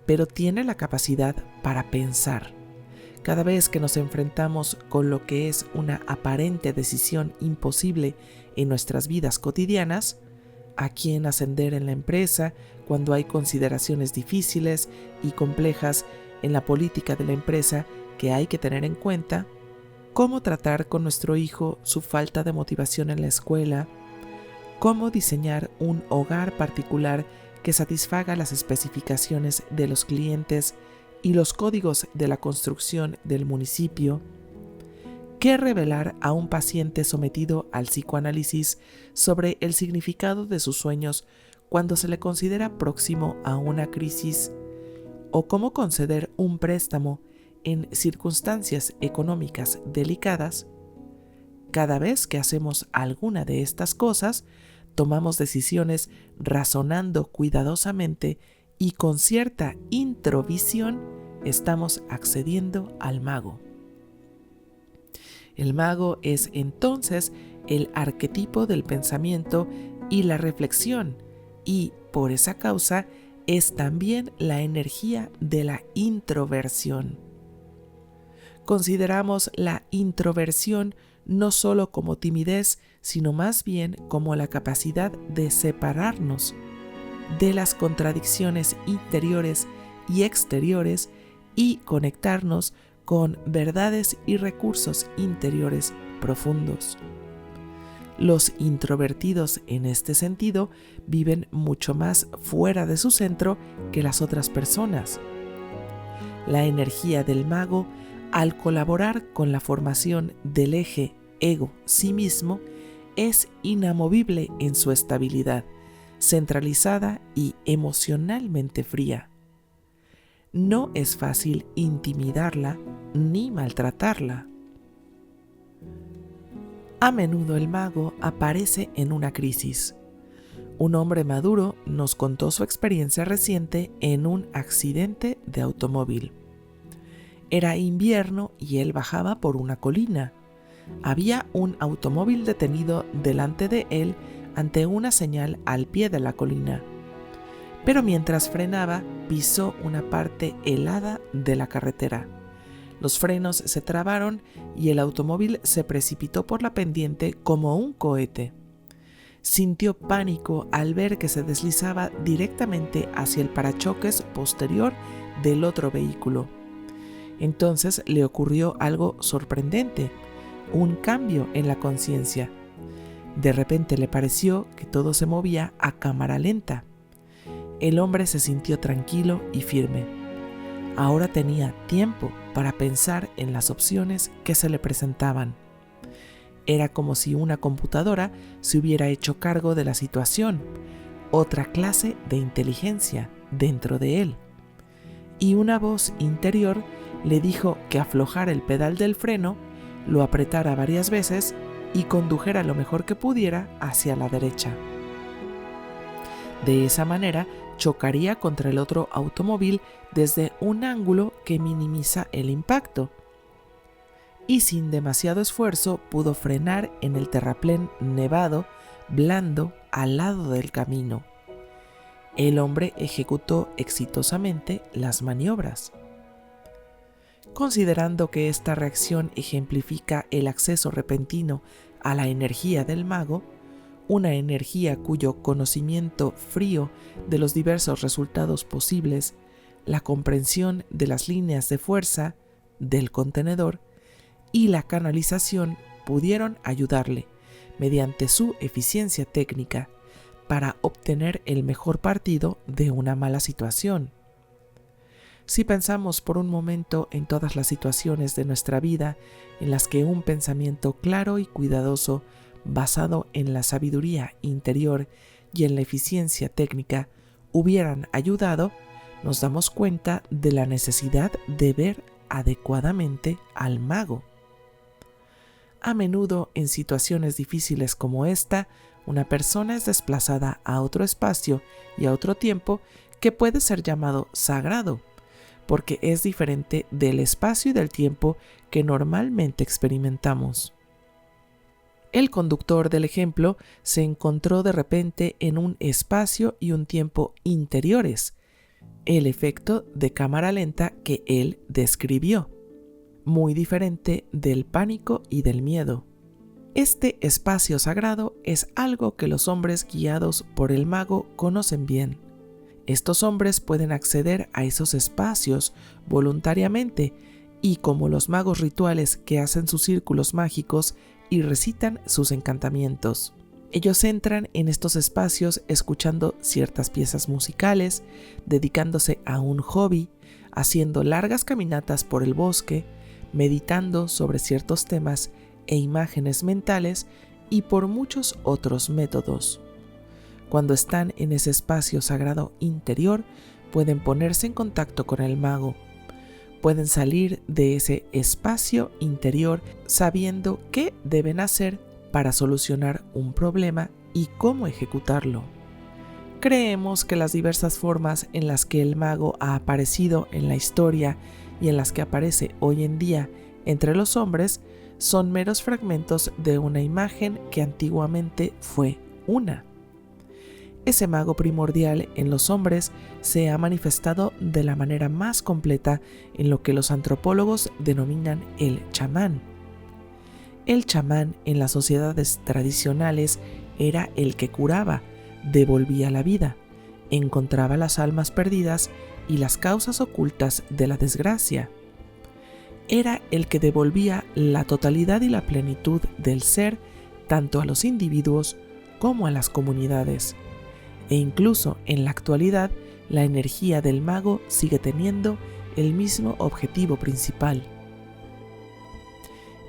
pero tiene la capacidad para pensar. Cada vez que nos enfrentamos con lo que es una aparente decisión imposible en nuestras vidas cotidianas, a quién ascender en la empresa, cuando hay consideraciones difíciles y complejas en la política de la empresa que hay que tener en cuenta, cómo tratar con nuestro hijo su falta de motivación en la escuela, cómo diseñar un hogar particular que satisfaga las especificaciones de los clientes y los códigos de la construcción del municipio, qué revelar a un paciente sometido al psicoanálisis sobre el significado de sus sueños cuando se le considera próximo a una crisis, o cómo conceder un préstamo en circunstancias económicas delicadas. Cada vez que hacemos alguna de estas cosas, tomamos decisiones razonando cuidadosamente y con cierta introvisión estamos accediendo al mago. El mago es entonces el arquetipo del pensamiento y la reflexión, y por esa causa es también la energía de la introversión. Consideramos la introversión no solo como timidez, sino más bien como la capacidad de separarnos de las contradicciones interiores y exteriores y conectarnos con verdades y recursos interiores profundos. Los introvertidos en este sentido viven mucho más fuera de su centro que las otras personas. La energía del mago, al colaborar con la formación del eje ego-sí mismo, es inamovible en su estabilidad, centralizada y emocionalmente fría. No es fácil intimidarla ni maltratarla. A menudo el mago aparece en una crisis. Un hombre maduro nos contó su experiencia reciente en un accidente de automóvil. Era invierno y él bajaba por una colina. Había un automóvil detenido delante de él ante una señal al pie de la colina. Pero mientras frenaba, pisó una parte helada de la carretera. Los frenos se trabaron y el automóvil se precipitó por la pendiente como un cohete. Sintió pánico al ver que se deslizaba directamente hacia el parachoques posterior del otro vehículo. Entonces le ocurrió algo sorprendente, un cambio en la conciencia. De repente le pareció que todo se movía a cámara lenta. El hombre se sintió tranquilo y firme. Ahora tenía tiempo para pensar en las opciones que se le presentaban. Era como si una computadora se hubiera hecho cargo de la situación, otra clase de inteligencia dentro de él. Y una voz interior le dijo que aflojara el pedal del freno, lo apretara varias veces y condujera lo mejor que pudiera hacia la derecha. De esa manera, chocaría contra el otro automóvil desde un ángulo que minimiza el impacto. Y sin demasiado esfuerzo pudo frenar en el terraplén nevado, blando, al lado del camino. El hombre ejecutó exitosamente las maniobras. Considerando que esta reacción ejemplifica el acceso repentino a la energía del mago, una energía cuyo conocimiento frío de los diversos resultados posibles, la comprensión de las líneas de fuerza del contenedor y la canalización pudieron ayudarle, mediante su eficiencia técnica, para obtener el mejor partido de una mala situación. Si pensamos por un momento en todas las situaciones de nuestra vida en las que un pensamiento claro y cuidadoso, basado en la sabiduría interior y en la eficiencia técnica, hubieran ayudado, nos damos cuenta de la necesidad de ver adecuadamente al mago. A menudo, en situaciones difíciles como esta, una persona es desplazada a otro espacio y a otro tiempo que puede ser llamado sagrado, porque es diferente del espacio y del tiempo que normalmente experimentamos. El conductor del ejemplo se encontró de repente en un espacio y un tiempo interiores, el efecto de cámara lenta que él describió, muy diferente del pánico y del miedo. Este espacio sagrado es algo que los hombres guiados por el mago conocen bien. Estos hombres pueden acceder a esos espacios voluntariamente y, como los magos rituales que hacen sus círculos mágicos y recitan sus encantamientos, ellos entran en estos espacios escuchando ciertas piezas musicales, dedicándose a un hobby, haciendo largas caminatas por el bosque, meditando sobre ciertos temas e imágenes mentales y por muchos otros métodos. Cuando están en ese espacio sagrado interior, pueden ponerse en contacto con el mago. Pueden salir de ese espacio interior sabiendo qué deben hacer para solucionar un problema y cómo ejecutarlo. Creemos que las diversas formas en las que el mago ha aparecido en la historia y en las que aparece hoy en día entre los hombres son meros fragmentos de una imagen que antiguamente fue una. Ese mago primordial en los hombres se ha manifestado de la manera más completa en lo que los antropólogos denominan el chamán. El chamán en las sociedades tradicionales era el que curaba, devolvía la vida, encontraba las almas perdidas y las causas ocultas de la desgracia. era el que devolvía la totalidad y la plenitud del ser tanto a los individuos como a las comunidades. E incluso en la actualidad, la energía del mago sigue teniendo el mismo objetivo principal.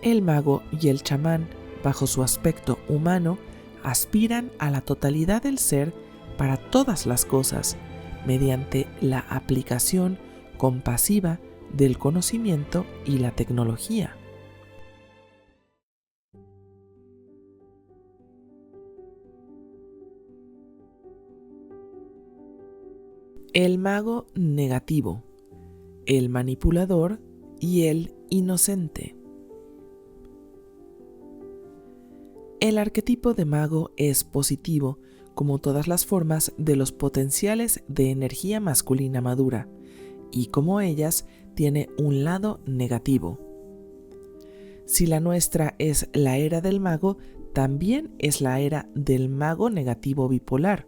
El mago y el chamán, bajo su aspecto humano, aspiran a la totalidad del ser para todas las cosas, mediante la aplicación compasiva del conocimiento y la tecnología. El mago negativo, el manipulador y el inocente. El arquetipo de mago es positivo, como todas las formas de los potenciales de energía masculina madura, y como ellas, tiene un lado negativo. Si la nuestra es la era del mago, también es la era del mago negativo bipolar.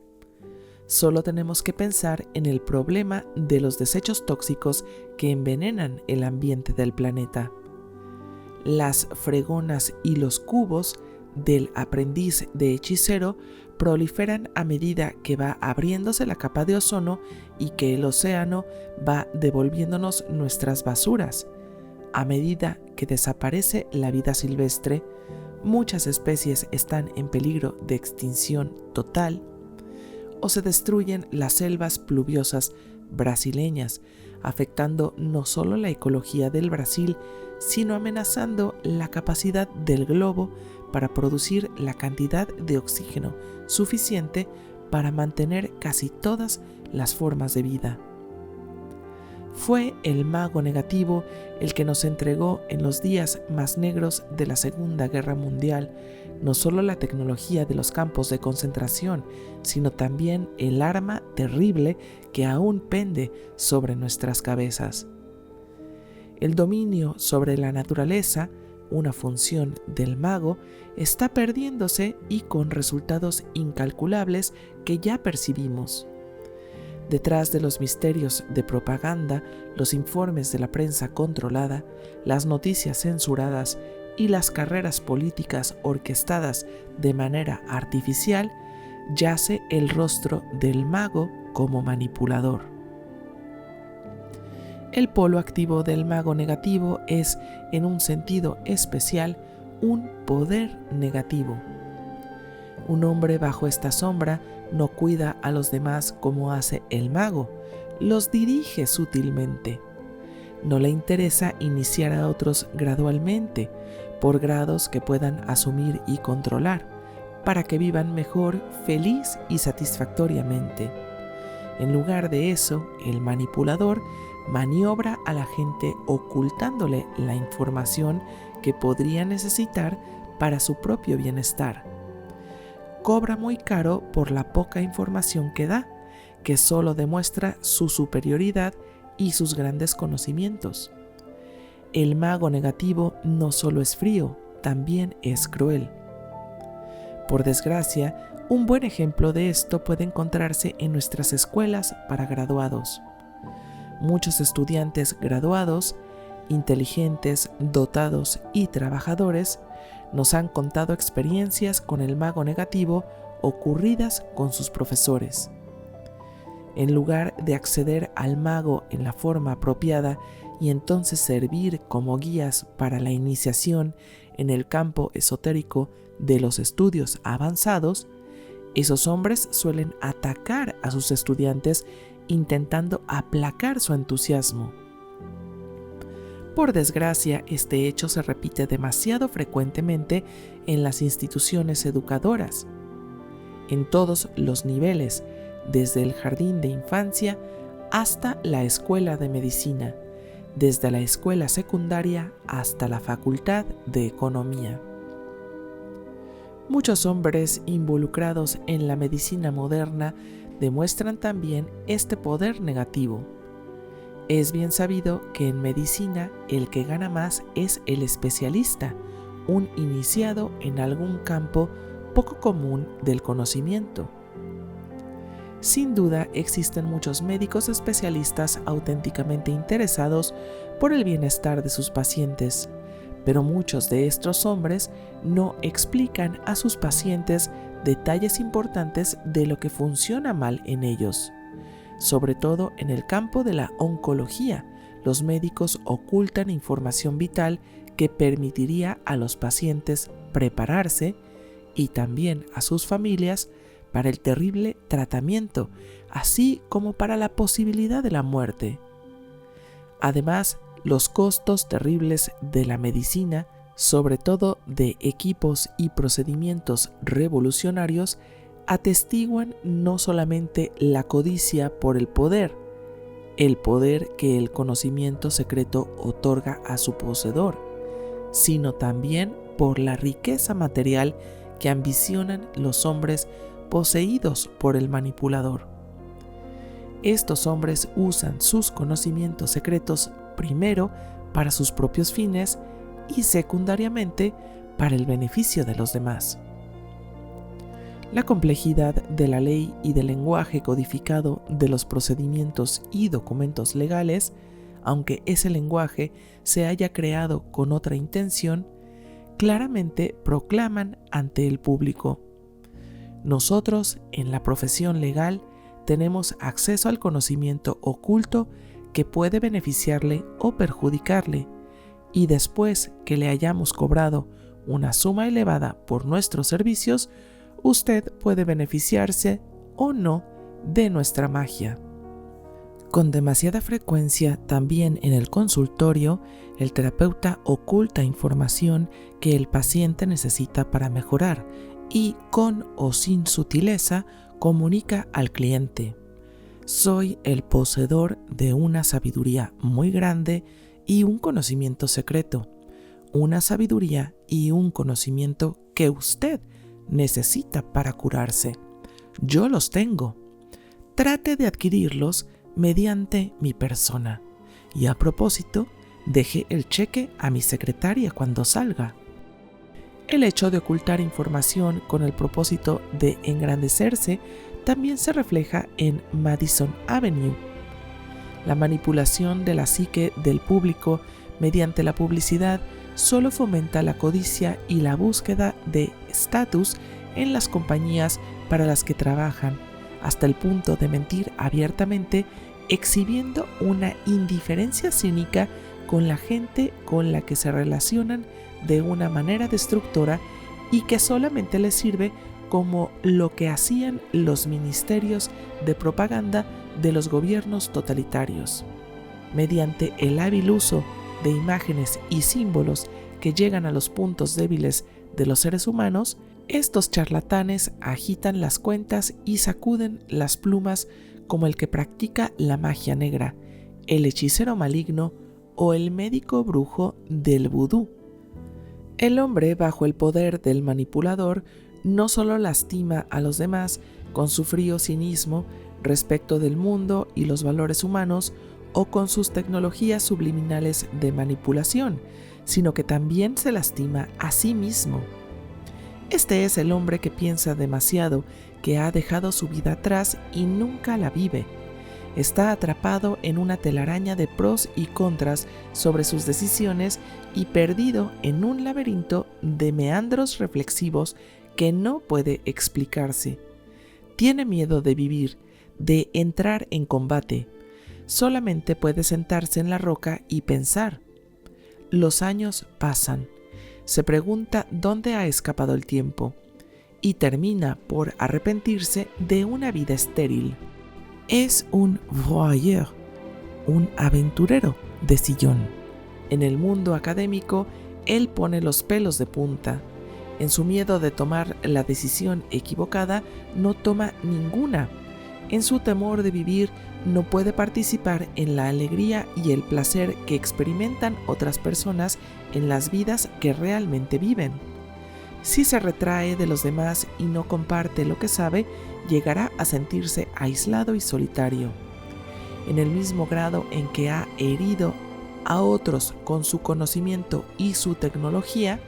Solo tenemos que pensar en el problema de los desechos tóxicos que envenenan el ambiente del planeta. Las fregonas y los cubos del aprendiz de hechicero proliferan a medida que va abriéndose la capa de ozono y que el océano va devolviéndonos nuestras basuras. A medida que desaparece la vida silvestre, muchas especies están en peligro de extinción total, o se destruyen las selvas pluviosas brasileñas, afectando no solo la ecología del Brasil, sino amenazando la capacidad del globo para producir la cantidad de oxígeno suficiente para mantener casi todas las formas de vida. Fue el mago negativo el que nos entregó en los días más negros de la Segunda Guerra Mundial no solo la tecnología de los campos de concentración, sino también el arma terrible que aún pende sobre nuestras cabezas. El dominio sobre la naturaleza, una función del mago, está perdiéndose y con resultados incalculables que ya percibimos. Detrás de los misterios de propaganda, los informes de la prensa controlada, las noticias censuradas y las carreras políticas orquestadas de manera artificial, yace el rostro del mago como manipulador. El polo activo del mago negativo es, en un sentido especial, un poder negativo. Un hombre bajo esta sombra no cuida a los demás como hace el mago, los dirige sutilmente. No le interesa iniciar a otros gradualmente, por grados que puedan asumir y controlar, para que vivan mejor, feliz y satisfactoriamente. En lugar de eso, el manipulador maniobra a la gente ocultándole la información que podría necesitar para su propio bienestar. Cobra muy caro por la poca información que da, que solo demuestra su superioridad y sus grandes conocimientos. El mago negativo no solo es frío, también es cruel. Por desgracia, un buen ejemplo de esto puede encontrarse en nuestras escuelas para graduados. Muchos estudiantes graduados, inteligentes, dotados y trabajadores, nos han contado experiencias con el mago negativo ocurridas con sus profesores. En lugar de acceder al mago en la forma apropiada y entonces servir como guías para la iniciación en el campo esotérico de los estudios avanzados, esos hombres suelen atacar a sus estudiantes intentando aplacar su entusiasmo. Por desgracia, este hecho se repite demasiado frecuentemente en las instituciones educadoras, en todos los niveles, desde el jardín de infancia hasta la escuela de medicina, desde la escuela secundaria hasta la facultad de economía. Muchos hombres involucrados en la medicina moderna demuestran también este poder negativo. Es bien sabido que en medicina el que gana más es el especialista, un iniciado en algún campo poco común del conocimiento. Sin duda existen muchos médicos especialistas auténticamente interesados por el bienestar de sus pacientes, pero muchos de estos hombres no explican a sus pacientes detalles importantes de lo que funciona mal en ellos. Sobre todo en el campo de la oncología, los médicos ocultan información vital que permitiría a los pacientes prepararse y también a sus familias para el terrible tratamiento, así como para la posibilidad de la muerte. Además, los costos terribles de la medicina, sobre todo de equipos y procedimientos revolucionarios, atestiguan no solamente la codicia por el poder que el conocimiento secreto otorga a su poseedor, sino también por la riqueza material que ambicionan los hombres poseídos por el manipulador. Estos hombres usan sus conocimientos secretos primero para sus propios fines y secundariamente para el beneficio de los demás. La complejidad de la ley y del lenguaje codificado de los procedimientos y documentos legales, aunque ese lenguaje se haya creado con otra intención, claramente proclaman ante el público: nosotros, en la profesión legal, tenemos acceso al conocimiento oculto que puede beneficiarle o perjudicarle, y después que le hayamos cobrado una suma elevada por nuestros servicios, usted puede beneficiarse o no de nuestra magia. Con demasiada frecuencia, también en el consultorio, el terapeuta oculta información que el paciente necesita para mejorar y, con o sin sutileza, comunica al cliente: soy el poseedor de una sabiduría muy grande y un conocimiento secreto, una sabiduría y un conocimiento que usted necesita para curarse. Yo los tengo. Trate de adquirirlos mediante mi persona. Y a propósito, deje el cheque a mi secretaria cuando salga. El hecho de ocultar información con el propósito de engrandecerse también se refleja en Madison Avenue. La manipulación de la psique del público mediante la publicidad solo fomenta la codicia y la búsqueda de estatus en las compañías para las que trabajan, hasta el punto de mentir abiertamente, exhibiendo una indiferencia cínica con la gente con la que se relacionan de una manera destructora y que solamente les sirve como lo que hacían los ministerios de propaganda de los gobiernos totalitarios. Mediante el hábil uso de imágenes y símbolos que llegan a los puntos débiles de los seres humanos, estos charlatanes agitan las cuentas y sacuden las plumas como el que practica la magia negra, el hechicero maligno o el médico brujo del vudú. El hombre bajo el poder del manipulador no solo lastima a los demás con su frío cinismo respecto del mundo y los valores humanos o con sus tecnologías subliminales de manipulación, sino que también se lastima a sí mismo. Este es el hombre que piensa demasiado, que ha dejado su vida atrás y nunca la vive. Está atrapado en una telaraña de pros y contras sobre sus decisiones y perdido en un laberinto de meandros reflexivos que no puede explicarse. Tiene miedo de vivir, de entrar en combate. Solamente puede sentarse en la roca y pensar. Los años pasan. Se pregunta dónde ha escapado el tiempo y termina por arrepentirse de una vida estéril. Es un voyeur, un aventurero de sillón. En el mundo académico, él pone los pelos de punta. En su miedo de tomar la decisión equivocada, no toma ninguna. En su temor de vivir, no puede participar en la alegría y el placer que experimentan otras personas en las vidas que realmente viven. Si se retrae de los demás y no comparte lo que sabe, llegará a sentirse aislado y solitario. En el mismo grado en que ha herido a otros con su conocimiento y su tecnología,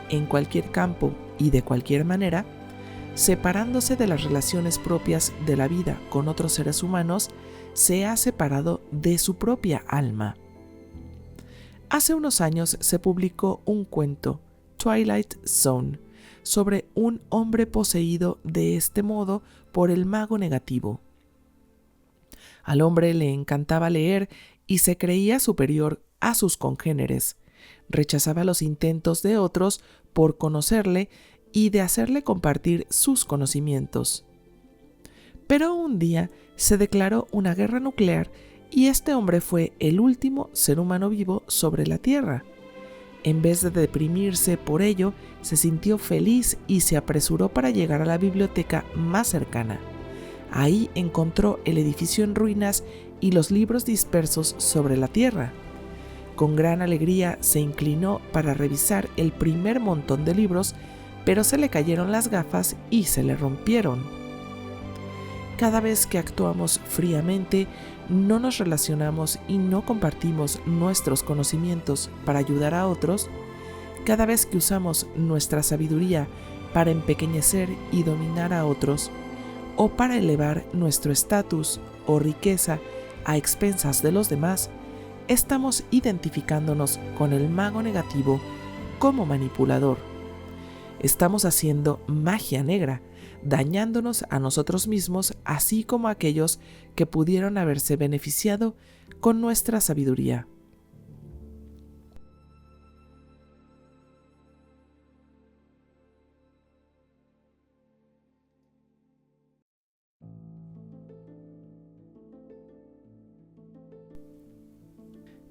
en cualquier campo y de cualquier manera, separándose de las relaciones propias de la vida con otros seres humanos, se ha separado de su propia alma. Hace unos años se publicó un cuento, Twilight Zone, sobre un hombre poseído de este modo por el mago negativo. Al hombre le encantaba leer y se creía superior a sus congéneres. Rechazaba los intentos de otros por conocerle y de hacerle compartir sus conocimientos. Pero un día se declaró una guerra nuclear y este hombre fue el último ser humano vivo sobre la Tierra. En vez de deprimirse por ello, se sintió feliz y se apresuró para llegar a la biblioteca más cercana. Ahí encontró el edificio en ruinas y los libros dispersos sobre la tierra. Con gran alegría se inclinó para revisar el primer montón de libros, pero se le cayeron las gafas y se le rompieron. Cada vez que actuamos fríamente, no nos relacionamos y no compartimos nuestros conocimientos para ayudar a otros, cada vez que usamos nuestra sabiduría para empequeñecer y dominar a otros, o para elevar nuestro estatus o riqueza a expensas de los demás, estamos identificándonos con el mago negativo como manipulador. Estamos haciendo magia negra, dañándonos a nosotros mismos, así como a aquellos que pudieron haberse beneficiado con nuestra sabiduría.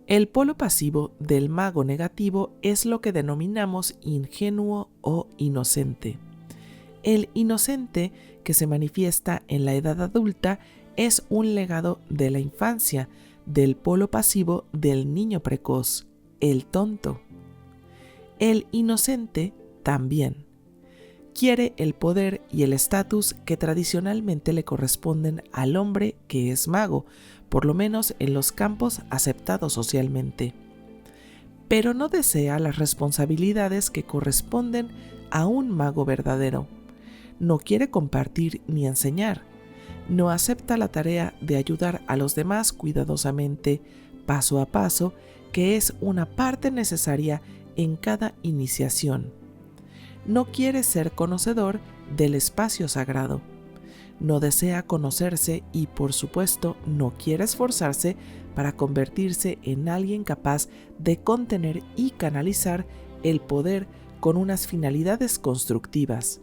El polo pasivo del mago negativo es lo que denominamos ingenuo o inocente. El inocente, que se manifiesta en la edad adulta, es un legado de la infancia, del polo pasivo del niño precoz, el tonto. El inocente también quiere el poder y el estatus que tradicionalmente le corresponden al hombre que es mago, por lo menos en los campos aceptados socialmente. Pero no desea las responsabilidades que corresponden a un mago verdadero. No quiere compartir ni enseñar. No acepta la tarea de ayudar a los demás cuidadosamente, paso a paso, que es una parte necesaria en cada iniciación. No quiere ser conocedor del espacio sagrado. No desea conocerse y, por supuesto, no quiere esforzarse para convertirse en alguien capaz de contener y canalizar el poder con unas finalidades constructivas.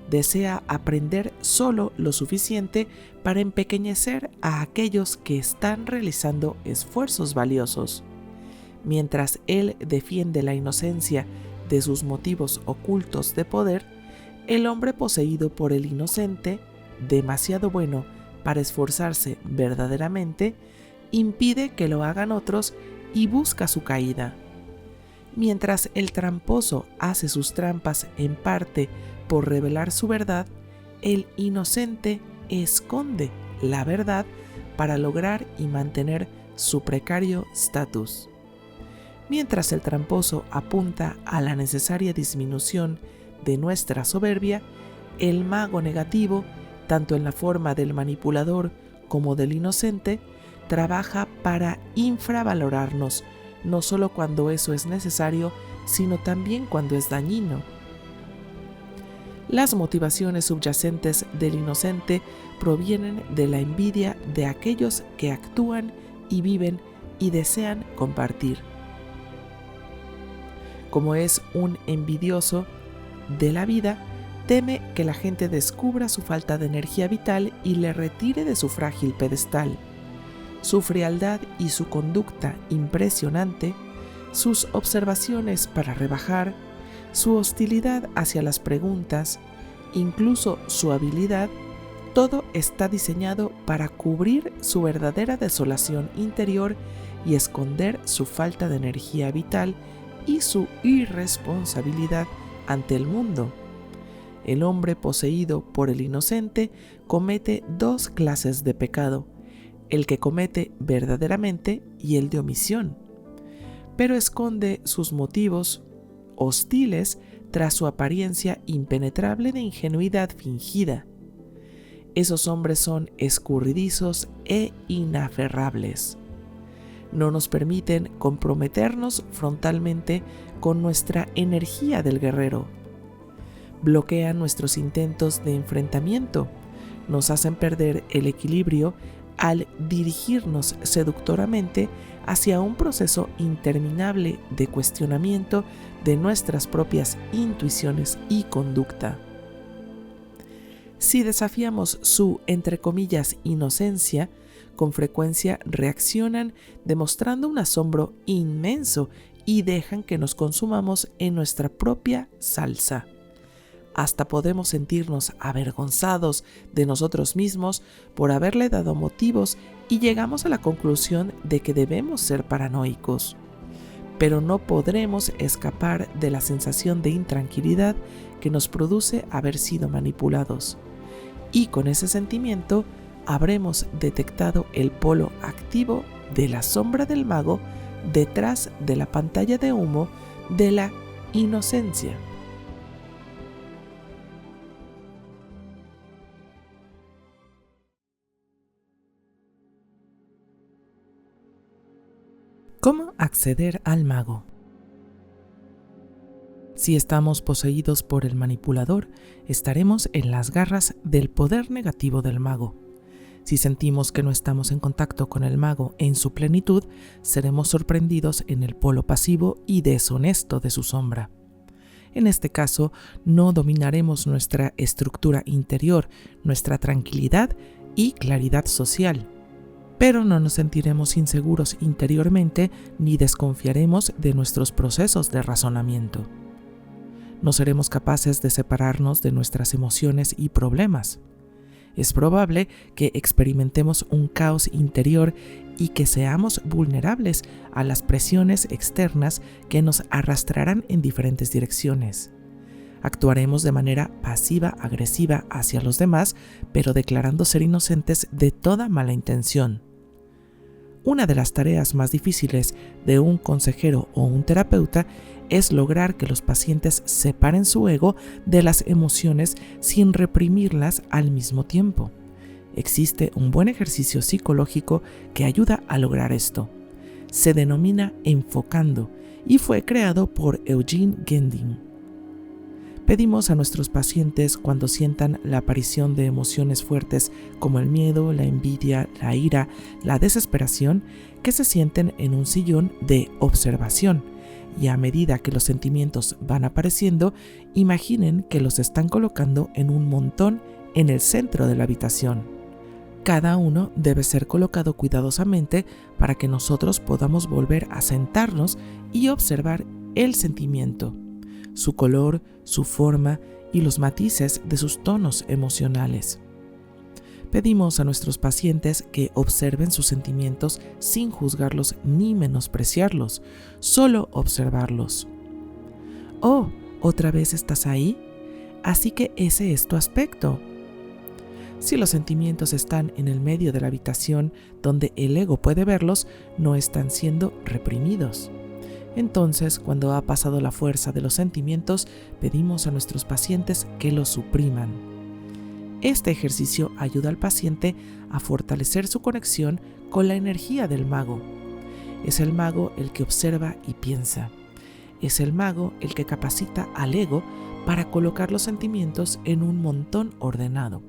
Desea aprender solo lo suficiente para empequeñecer a aquellos que están realizando esfuerzos valiosos. Mientras él defiende la inocencia de sus motivos ocultos de poder, el hombre poseído por el inocente, demasiado bueno para esforzarse verdaderamente, impide que lo hagan otros y busca su caída. Mientras el tramposo hace sus trampas en parte por revelar su verdad, el inocente esconde la verdad para lograr y mantener su precario estatus. Mientras el tramposo apunta a la necesaria disminución de nuestra soberbia, el mago negativo, tanto en la forma del manipulador como del inocente, trabaja para infravalorarnos, no solo cuando eso es necesario, sino también cuando es dañino. Las motivaciones subyacentes del inocente provienen de la envidia de aquellos que actúan y viven y desean compartir. Como es un envidioso de la vida, teme que la gente descubra su falta de energía vital y le retire de su frágil pedestal. Su frialdad y su conducta impresionante, sus observaciones para rebajar, su hostilidad hacia las preguntas, incluso su habilidad, todo está diseñado para cubrir su verdadera desolación interior y esconder su falta de energía vital y su irresponsabilidad ante el mundo. El hombre poseído por el inocente comete dos clases de pecado, el que comete verdaderamente y el de omisión, pero esconde sus motivos hostiles tras su apariencia impenetrable de ingenuidad fingida. Esos hombres son escurridizos e inaferrables. No nos permiten comprometernos frontalmente con nuestra energía del guerrero. Bloquean nuestros intentos de enfrentamiento, nos hacen perder el equilibrio al dirigirnos seductoramente hacia un proceso interminable de cuestionamiento de nuestras propias intuiciones y conducta. Si desafiamos su, entre comillas, inocencia, con frecuencia reaccionan demostrando un asombro inmenso y dejan que nos consumamos en nuestra propia salsa. Hasta podemos sentirnos avergonzados de nosotros mismos por haberle dado motivos y llegamos a la conclusión de que debemos ser paranoicos. Pero no podremos escapar de la sensación de intranquilidad que nos produce haber sido manipulados. Y con ese sentimiento habremos detectado el polo activo de la sombra del mago detrás de la pantalla de humo de la inocencia. ¿Cómo acceder al mago? Si estamos poseídos por el manipulador, estaremos en las garras del poder negativo del mago. Si sentimos que no estamos en contacto con el mago en su plenitud, seremos sorprendidos en el polo pasivo y deshonesto de su sombra. En este caso, no dominaremos nuestra estructura interior, nuestra tranquilidad y claridad social. Pero no nos sentiremos inseguros interiormente ni desconfiaremos de nuestros procesos de razonamiento. No seremos capaces de separarnos de nuestras emociones y problemas. Es probable que experimentemos un caos interior y que seamos vulnerables a las presiones externas que nos arrastrarán en diferentes direcciones. Actuaremos de manera pasiva-agresiva hacia los demás, pero declarando ser inocentes de toda mala intención. Una de las tareas más difíciles de un consejero o un terapeuta es lograr que los pacientes separen su ego de las emociones sin reprimirlas al mismo tiempo. Existe un buen ejercicio psicológico que ayuda a lograr esto. Se denomina enfocando y fue creado por Eugene Gendin. Pedimos a nuestros pacientes cuando sientan la aparición de emociones fuertes como el miedo, la envidia, la ira, la desesperación, que se sienten en un sillón de observación y a medida que los sentimientos van apareciendo, imaginen que los están colocando en un montón en el centro de la habitación. Cada uno debe ser colocado cuidadosamente para que nosotros podamos volver a sentarnos y observar el sentimiento, su color, su forma y los matices de sus tonos emocionales. Pedimos a nuestros pacientes que observen sus sentimientos sin juzgarlos ni menospreciarlos, solo observarlos. Oh, ¿otra vez estás ahí? Así que ese es tu aspecto. Si los sentimientos están en el medio de la habitación donde el ego puede verlos, no están siendo reprimidos. Entonces, cuando ha pasado la fuerza de los sentimientos, pedimos a nuestros pacientes que los supriman. Este ejercicio ayuda al paciente a fortalecer su conexión con la energía del mago. Es el mago el que observa y piensa. Es el mago el que capacita al ego para colocar los sentimientos en un montón ordenado.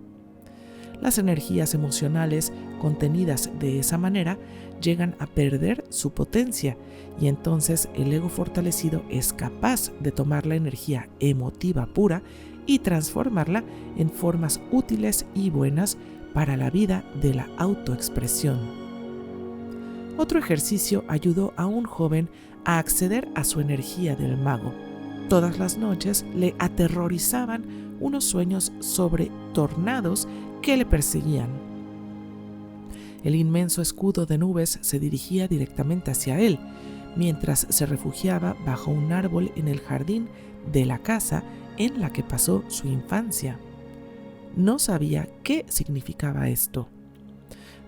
Las energías emocionales contenidas de esa manera llegan a perder su potencia y entonces el ego fortalecido es capaz de tomar la energía emotiva pura y transformarla en formas útiles y buenas para la vida de la autoexpresión. Otro ejercicio ayudó a un joven a acceder a su energía del mago. Todas las noches le aterrorizaban unos sueños sobre tornados que le perseguían. El inmenso escudo de nubes se dirigía directamente hacia él, mientras se refugiaba bajo un árbol en el jardín de la casa en la que pasó su infancia. No sabía qué significaba esto.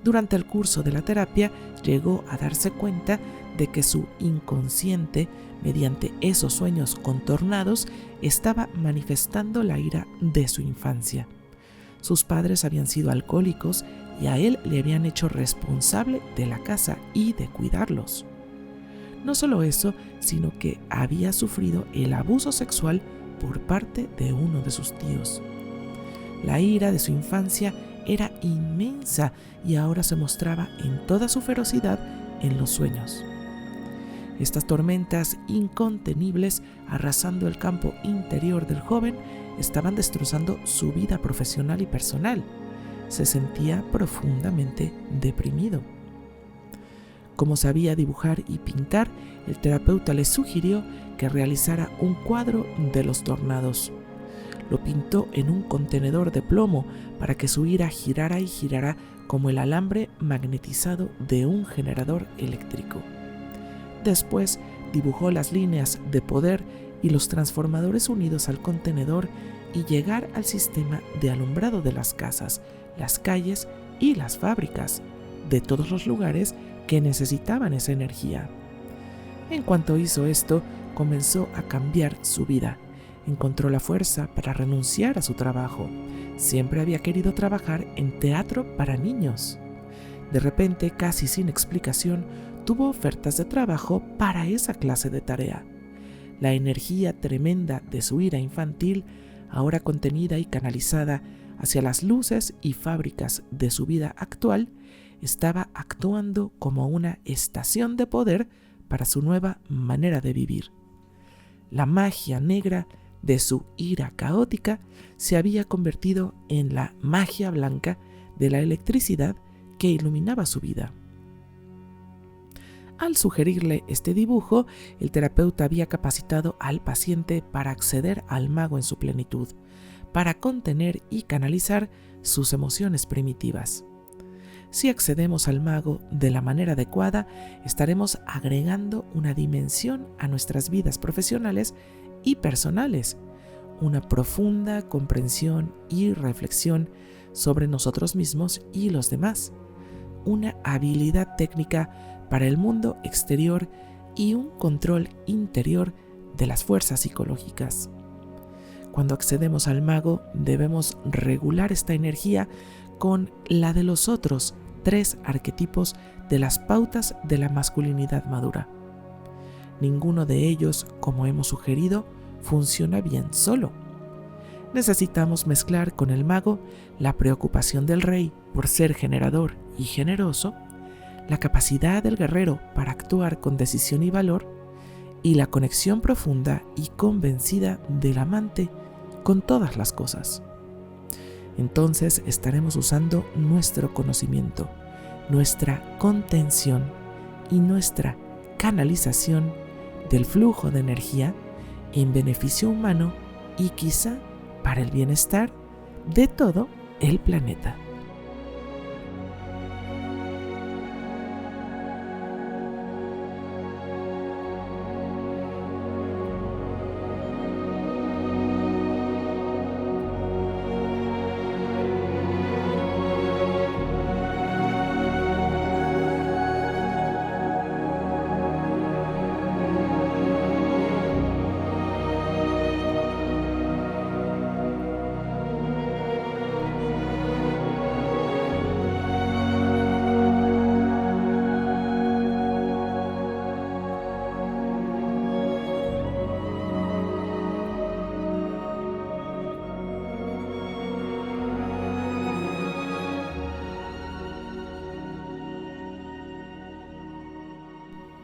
Durante el curso de la terapia llegó a darse cuenta de que su inconsciente, mediante esos sueños contornados, estaba manifestando la ira de su infancia. Sus padres habían sido alcohólicos y a él le habían hecho responsable de la casa y de cuidarlos. No solo eso, sino que había sufrido el abuso sexual por parte de uno de sus tíos. La ira de su infancia era inmensa y ahora se mostraba en toda su ferocidad en los sueños. Estas tormentas incontenibles, arrasando el campo interior del joven, estaban destrozando su vida profesional y personal. Se sentía profundamente deprimido. Como sabía dibujar y pintar, el terapeuta le sugirió que realizara un cuadro de los tornados. Lo pintó en un contenedor de plomo para que su ira girara y girara como el alambre magnetizado de un generador eléctrico. Después dibujó las líneas de poder y los transformadores unidos al contenedor y llegar al sistema de alumbrado de las casas, las calles y las fábricas, de todos los lugares que necesitaban esa energía. En cuanto hizo esto, comenzó a cambiar su vida. Encontró la fuerza para renunciar a su trabajo. Siempre había querido trabajar en teatro para niños. De repente, casi sin explicación, tuvo ofertas de trabajo para esa clase de tarea. La energía tremenda de su ira infantil, ahora contenida y canalizada hacia las luces y fábricas de su vida actual, estaba actuando como una estación de poder para su nueva manera de vivir. La magia negra de su ira caótica se había convertido en la magia blanca de la electricidad que iluminaba su vida. Al sugerirle este dibujo, el terapeuta había capacitado al paciente para acceder al mago en su plenitud, para contener y canalizar sus emociones primitivas. Si accedemos al mago de la manera adecuada, estaremos agregando una dimensión a nuestras vidas profesionales y personales, una profunda comprensión y reflexión sobre nosotros mismos y los demás, una habilidad técnica para el mundo exterior y un control interior de las fuerzas psicológicas. Cuando accedemos al mago, debemos regular esta energía con la de los otros 3 arquetipos de las pautas de la masculinidad madura. Ninguno de ellos, como hemos sugerido, funciona bien solo. Necesitamos mezclar con el mago la preocupación del rey por ser generador y generoso, la capacidad del guerrero para actuar con decisión y valor, y la conexión profunda y convencida del amante con todas las cosas. Entonces estaremos usando nuestro conocimiento, nuestra contención y nuestra canalización del flujo de energía en beneficio humano y quizá para el bienestar de todo el planeta.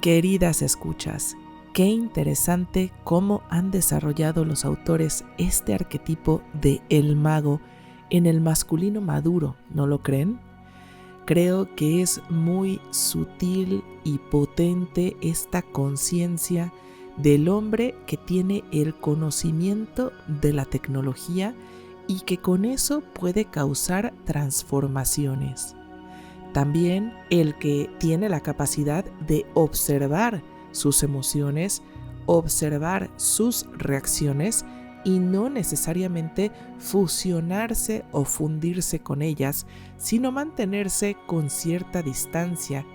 Queridas escuchas, qué interesante cómo han desarrollado los autores este arquetipo de el mago en el masculino maduro, ¿no lo creen? Creo que es muy sutil y potente esta conciencia del hombre que tiene el conocimiento de la tecnología y que con eso puede causar transformaciones. También el que tiene la capacidad de observar sus emociones, observar sus reacciones y no necesariamente fusionarse o fundirse con ellas, sino mantenerse con cierta distancia.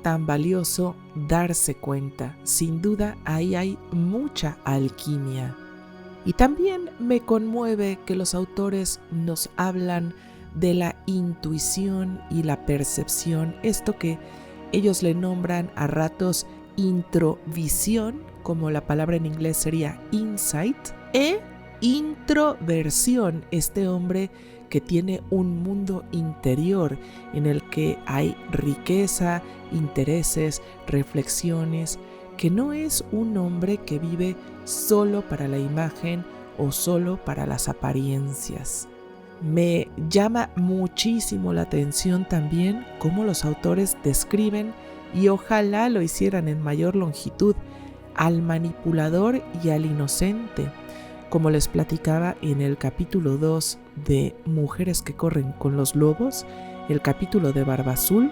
Tan valioso darse cuenta. Sin duda, ahí hay mucha alquimia. Y también me conmueve que los autores nos hablan de la intuición y la percepción, esto que ellos le nombran a ratos introvisión, como la palabra en inglés sería insight, e introversión, este hombre que tiene un mundo interior en el que hay riqueza, intereses, reflexiones, que no es un hombre que vive solo para la imagen o solo para las apariencias. Me llama muchísimo la atención también cómo los autores describen, y ojalá lo hicieran en mayor longitud, al manipulador y al inocente. Como les platicaba en el capítulo 2 de Mujeres que corren con los lobos, el capítulo de Barba Azul,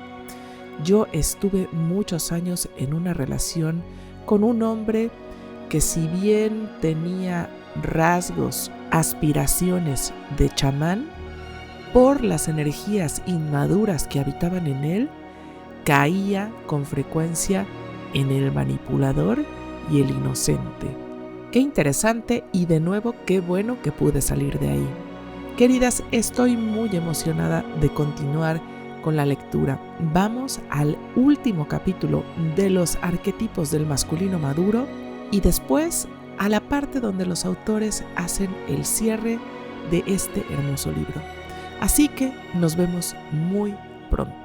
yo estuve muchos años en una relación con un hombre que, si bien tenía rasgos, aspiraciones de chamán, por las energías inmaduras que habitaban en él, caía con frecuencia en el manipulador y el inocente. Qué interesante, y de nuevo qué bueno que pude salir de ahí. Queridas, estoy muy emocionada de continuar con la lectura. Vamos al último capítulo de los arquetipos del masculino maduro y después a la parte donde los autores hacen el cierre de este hermoso libro. Así que nos vemos muy pronto.